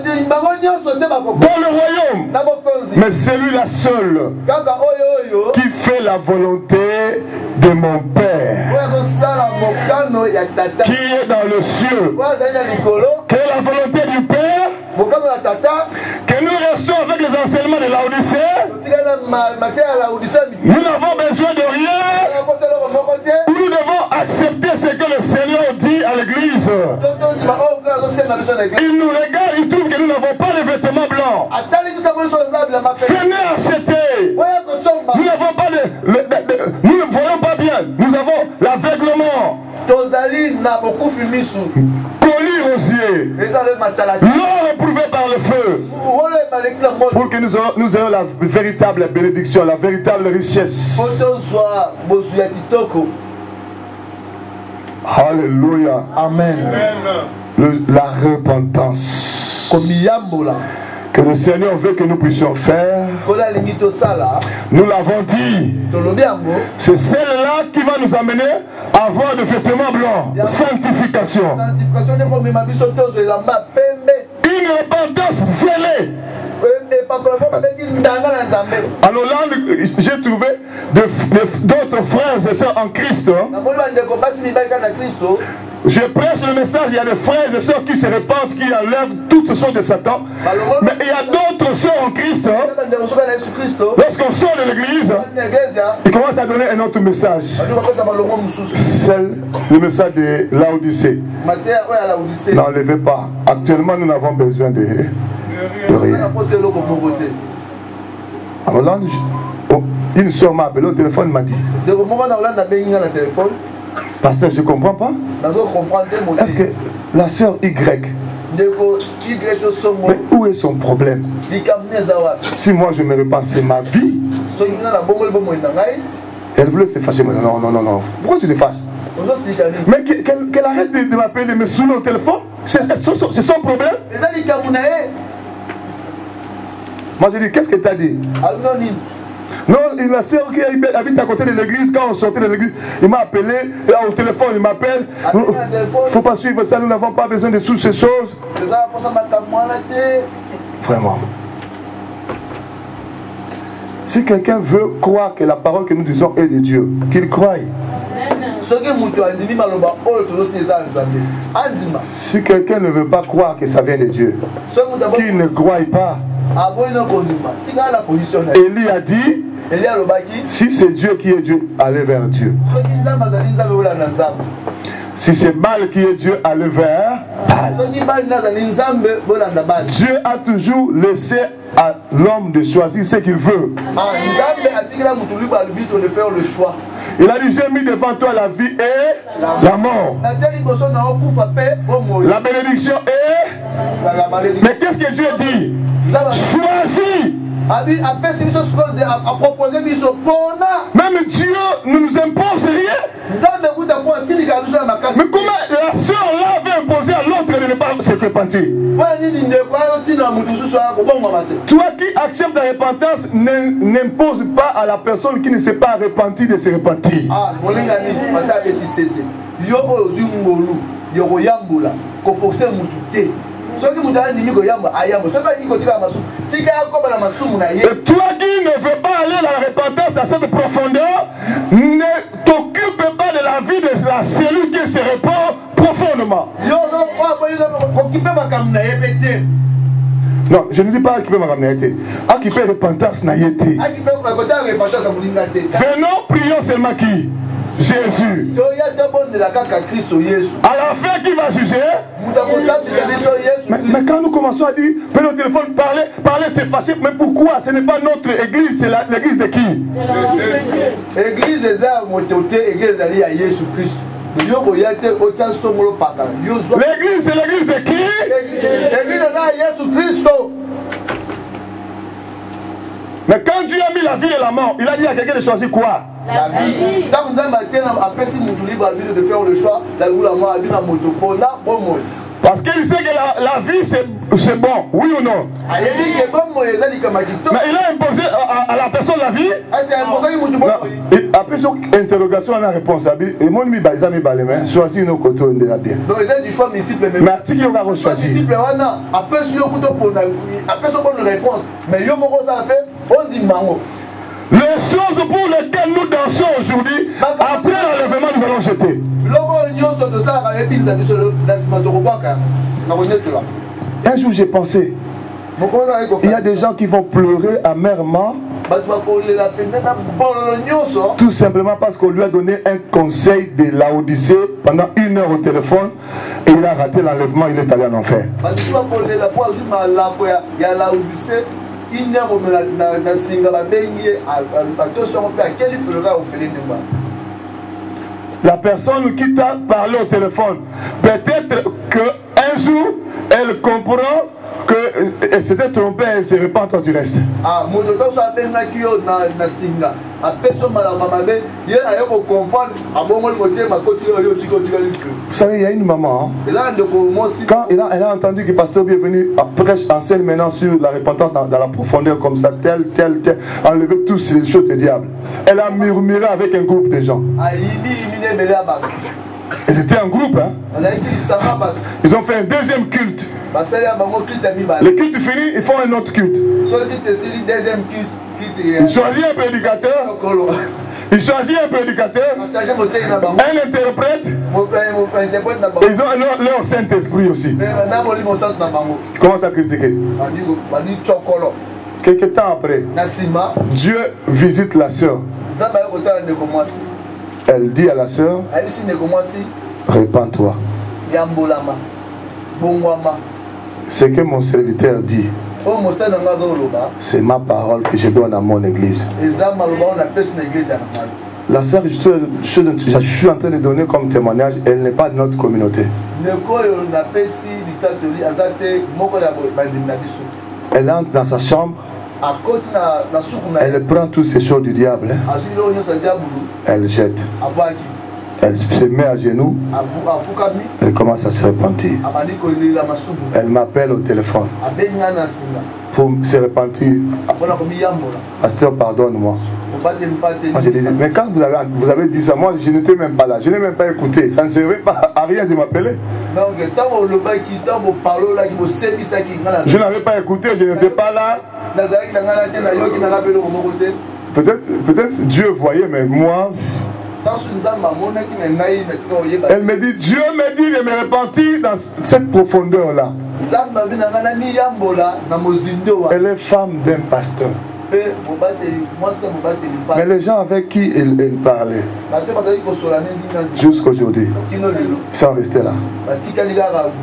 Speaker 2: le royaume. Mais celui-là seul qui fait la volonté de mon Père, qui est dans le cieux, que la volonté du Père, que nous restons avec les enseignements de Laodicée. Nous n'avons besoin de rien. Nous devons accepter ce que le Seigneur dit à l'église. Il nous regarde, il trouve que nous n'avons pas de vêtements blancs. Venez acheter. Nous n'avons pas nous ne voyons pas bien. Nous avons l'aveuglement. Colis rosier. L'or éprouvé par le feu. Pour que nous ayons la véritable bénédiction, la véritable richesse. Alléluia. Amen. La repentance que le Seigneur veut que nous puissions faire, nous l'avons dit, c'est celle-là qui va nous amener à avoir des vêtements blancs. Sanctification. Une repentance zélée. En Hollande, j'ai trouvé d'autres frères et sœurs en Christ. Je prêche le message, il y a des frères et sœurs qui se répandent, qui enlèvent toutes ces choses de Satan. Mais il y a d'autres sœurs en Christ. Lorsqu'on sort de l'église, ils commencent à donner un autre message. C'est le message de Laodicée. N'enlevez pas. Actuellement, nous n'avons besoin de rien. En Hollande, une soeur m'a appelé au téléphone, m'a dit: Pasteur, je ne comprends pas. Est-ce que la sœur Y, mais où est son problème? Si moi je me repens, c'est ma vie. Elle voulait se fâcher. Non, non, non, non. Pourquoi tu te fâches? Mais qu'elle arrête de m'appeler, de me saouler au téléphone. C'est son problème. Moi je dis, qu'est-ce que tu as dit? Non, la sœur qui habite à côté de l'église, quand on sortait de l'église, il m'a appelé, au téléphone, il m'appelle. Il ne faut pas suivre ça, nous n'avons pas besoin de toutes ces choses. Vraiment. Si quelqu'un veut croire que la parole que nous disons est de Dieu, qu'il croie. Si quelqu'un ne veut pas croire que ça vient de Dieu, qu'il ne croie pas. Élie a dit, si c'est Dieu qui est Dieu, allez vers Dieu. Si c'est Baal qui est Dieu, allez vers Baal. Dieu a toujours laissé à l'homme de choisir ce qu'il veut. Il a dit, j'ai mis devant toi la vie et la mort. La bénédiction et... Mais qu'est-ce que Dieu dit? Choisis. Même Dieu ne nous impose rien. Mais comment la soeur là veut imposer à l'autre de ne pas se repentir? Toi qui acceptes la repentance, n'impose pas à la personne qui ne s'est pas repentie de se repentir. Et toi qui ne veux pas aller à la repentance dans cette profondeur, ne t'occupe pas de la vie de la cellule qui se répand profondément. Non, je ne dis pas occuper ma communauté. Occuper la repentance n'a été. Venons, prions seulement qui? Jésus. À la fin, qui va juger? Mais quand nous commençons à dire, prenons le téléphone, parler, c'est facile. Mais pourquoi? Ce n'est pas notre église, c'est l'église de qui? L'église des armes, l'église de Jésus Christ. L'église, c'est l'église de qui? L'église de Jésus Christ. Mais quand Dieu a mis la vie et la mort, il a dit à quelqu'un de choisir quoi? La vie. Quand vous avez après si vous libre de faire le choix, la vie, la mort, parce qu'il sait que la vie c'est bon, oui ou non? Mais il a imposé à la personne la vie. Et après son interrogation, on a réponse. Et moi, je choisis une côté de la bien. Donc, il y a du choix multiple. Mais article, on va choisir. Après son bonne réponse, mais il y a on dit mango. Les choses pour lesquelles nous dansons aujourd'hui, après l'enlèvement, nous allons jeter. Un jour, j'ai pensé, il y a des gens qui vont pleurer amèrement, tout simplement parce qu'on lui a donné un conseil de Laodicée pendant 1 heure au téléphone et il a raté l'enlèvement, il est allé en enfer. La personne qui t'a parlé au téléphone, peut-être qu'un jour, elle comprend qu'elle s'était trompée, elle se repent quand tu restes. Vous savez, il y a une maman, quand elle a entendu que le pasteur est venu prêche, enseigne maintenant sur la repentance dans la profondeur comme ça, tel, enlever toutes ces choses du diable. Elle a murmuré avec un groupe de gens. Et c'était un groupe, hein. Ils ont fait un deuxième culte. Le culte fini, ils font un autre culte. Ils choisissent un prédicateur. Ils choisissent un prédicateur, un interprète. Ils ont leur Saint-Esprit aussi. Ils commencent à critiquer. Quelques temps après, Dieu visite la sœur. Elle dit à la sœur, répands-toi. Ce que mon serviteur dit, c'est ma parole que je donne à mon église. La sœur, je suis en train de donner comme témoignage, elle n'est pas de notre communauté. Elle entre dans sa chambre, elle prend toutes ces choses du diable, elle jette. Elle se met à genoux. Elle commence à se repentir. Elle m'appelle au téléphone pour se repentir. Pasteur, pardonne-moi. Moi, je disais, mais quand vous avez dit ça, moi je n'étais même pas là, je n'ai même pas écouté, ça ne servait pas à rien de m'appeler. Je n'avais pas écouté, je n'étais pas là. Peut-être Dieu voyait, mais moi... Elle me dit, Dieu me dit de me repentir dans cette profondeur-là. Elle est femme d'un pasteur. Mais les gens avec qui elle parlait, jusqu'aujourd'hui, ils sont restés là.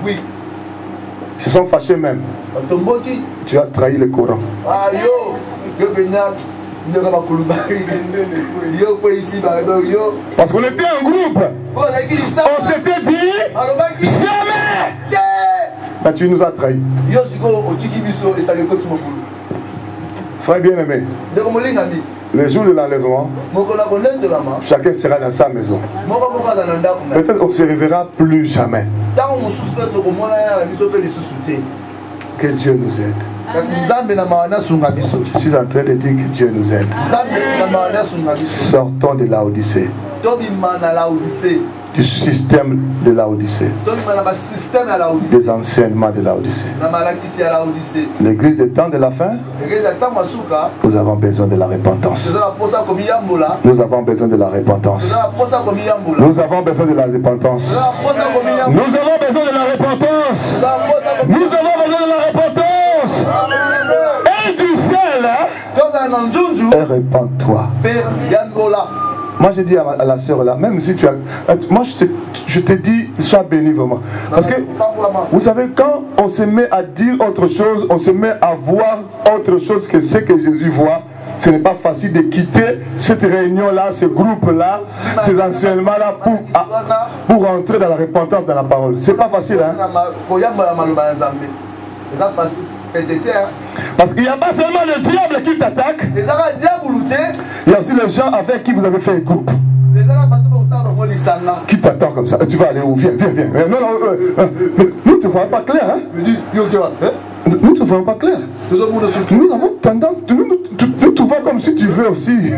Speaker 2: Ils se sont fâchés même. Tu as trahi le Coran. Parce qu'on était un groupe. On s'était dit jamais. Mais tu nous as trahis. Frère bien-aimé, le jour de l'enlèvement, chacun sera dans sa maison. Peut-être on ne se reverra plus jamais. Que Dieu nous aide. Je suis en train de dire que Dieu nous aide. Sortons de Laodicée. Du système de Laodicée. Des enseignements de Laodicée. L'église des temps de la fin, nous avons besoin de la repentance. Nous avons besoin de la repentance. Nous avons besoin de la repentance. Nous avons besoin de la repentance. Nous avons besoin de la repentance. Et du ciel, et répands-toi. Moi je dis à la sœur là, même si tu as... Moi je te dis, sois béni vraiment. Parce que, vous savez, quand on se met à dire autre chose, on se met à voir autre chose que ce que Jésus voit, ce n'est pas facile de quitter cette réunion-là, ce groupe-là, ces enseignements-là pour entrer dans la repentance, dans la parole. C'est pas facile, hein? Parce qu'il n'y a pas seulement le diable qui t'attaque, il y a aussi les gens avec qui vous avez fait un groupe qui t'attendent comme ça. Tu vas aller où? Viens. Non, nous ne te voyons pas clair, hein? Nous ne te voyons pas clair. Nous avons tendance, nous te voyons comme si tu veux aussi.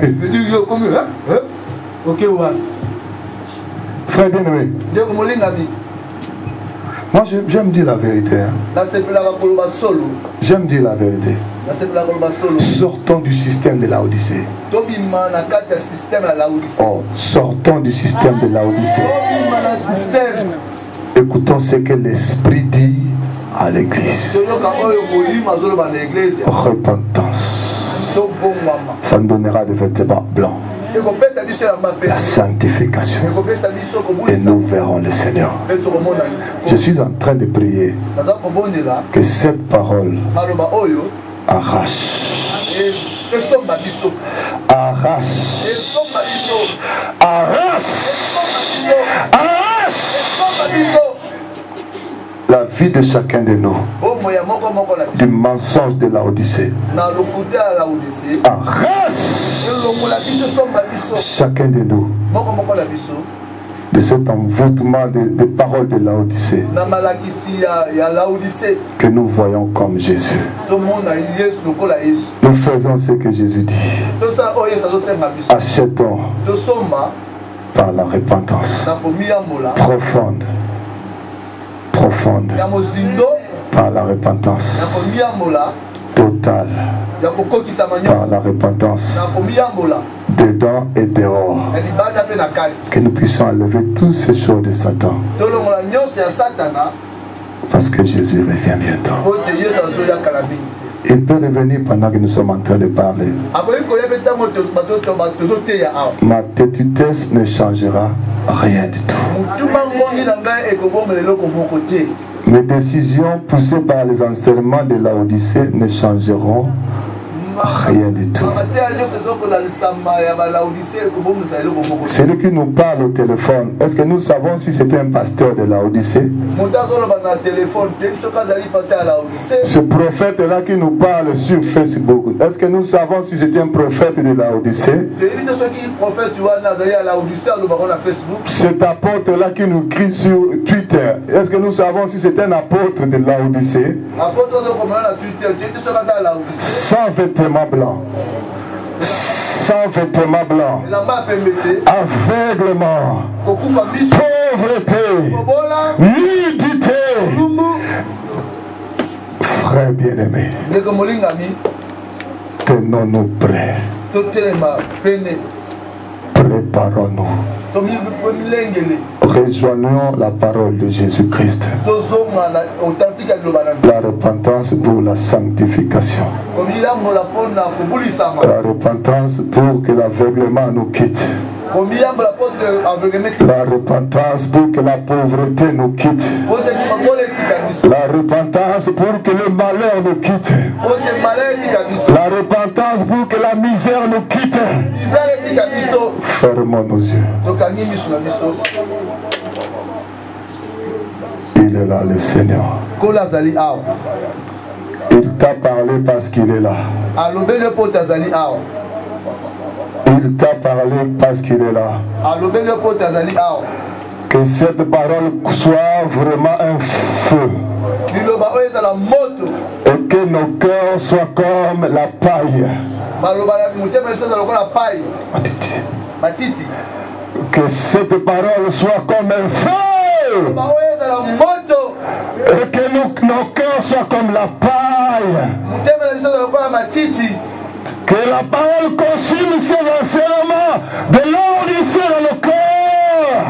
Speaker 2: Frère bien-aimé, moi j'aime dire la vérité. Hein. J'aime dire la vérité. Sortons du système de Laodicée. Oh, sortons du système de Laodicée. Écoutons ce que l'Esprit dit à l'Église. Repentance. Ça nous donnera des vêtements blancs. La sanctification. Et nous verrons le Seigneur. Je suis en train de prier que cette parole arrache. La vie de chacun de nous, du mensonge de Laodicée. Chacun de nous, de cet envoûtement de paroles de Laodicée, que nous voyons comme Jésus. Nous faisons ce que Jésus dit. Achetons par la repentance profonde. Par la repentance totale, par la repentance dedans et dehors, que nous puissions enlever toutes ces choses de Satan, parce que Jésus revient bientôt. Il peut revenir pendant que nous sommes en train de parler. Ma tétitesse ne changera rien du tout. Mes décisions poussées par les enseignements de Laodicée ne changeront Rien du tout. C'est lui qui nous parle au téléphone. Est-ce que nous savons si c'était un pasteur de Laodicée? Ce prophète-là qui nous parle sur Facebook, est-ce que nous savons si c'était un prophète de Laodicée? Cet apôtre-là qui nous crie sur Twitter, est-ce que nous savons si c'est un apôtre de Laodicée? Sans vêtements blancs. Sans vêtements blancs. Aveuglement. Pauvreté. Nudité. Frère bien-aimé, tenons-nous prêts. Préparons-nous. Rejoignons la parole de Jésus-Christ. La repentance pour la sanctification. La repentance pour que l'aveuglement nous quitte. La repentance pour que la pauvreté nous quitte. La repentance pour que le malheur nous quitte. La repentance pour que la misère nous quitte. Fermons nos yeux. Il est là, le Seigneur. Il t'a parlé parce qu'il est là. Il t'a parlé parce qu'il est là. Que cette parole soit vraiment un feu. Et que nos cœurs soient comme la paille. Que cette parole soit comme un feu. Et que nos cœurs soient comme la paille. Que la parole consume ces enseignements de l'Odyssée dans le cœur.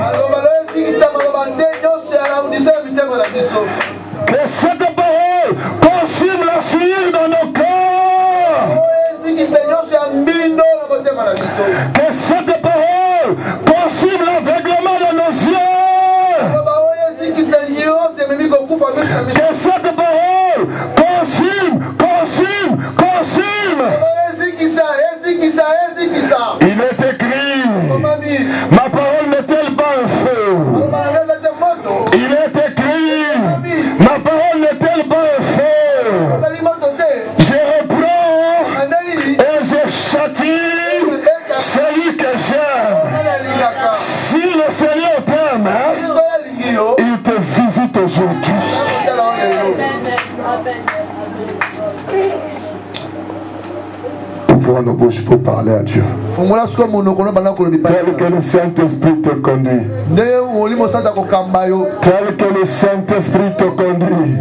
Speaker 2: Que cette parole consume la suie dans nos cœurs. Que cette parole consume l'aveuglement de nos yeux. Que cette parole consume. Il est écrit, ma parole n'est-elle pas un feu? Il est écrit, ma parole n'est-elle pas un feu? Je reprends et je châtie celui que j'aime. Si le Seigneur t'aime, il te visite aujourd'hui. Ouvrons nos bouches pour parler à Dieu. Tel que le Saint-Esprit te conduit. Tel que le Saint-Esprit te conduit.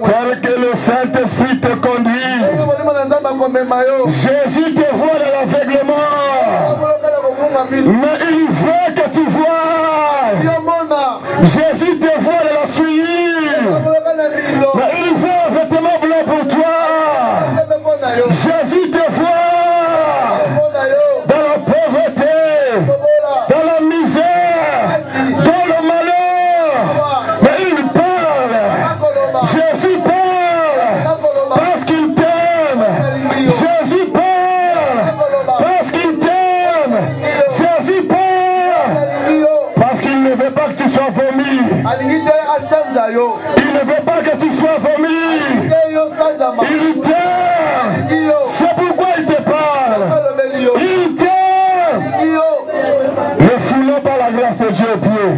Speaker 2: Tel que le Saint-Esprit te conduit. Jésus te voit dans l'aveuglement. Mais il veut que tu vois. Jésus te voit dans la souillure. Mais il veut un vêtement blanc pour toi. Jésus te voit dans la pauvreté, dans la misère, dans le malheur. Mais il parle. Jésus parle parce qu'il t'aime. Jésus parle parce qu'il t'aime. Jésus parle parce qu'il ne veut pas que tu sois vomi. Il ne veut pas que tu sois vomi. Il t'aime. C'est pourquoi il te parle. Il t'aime. Ne foulons pas la grâce de Dieu au pied.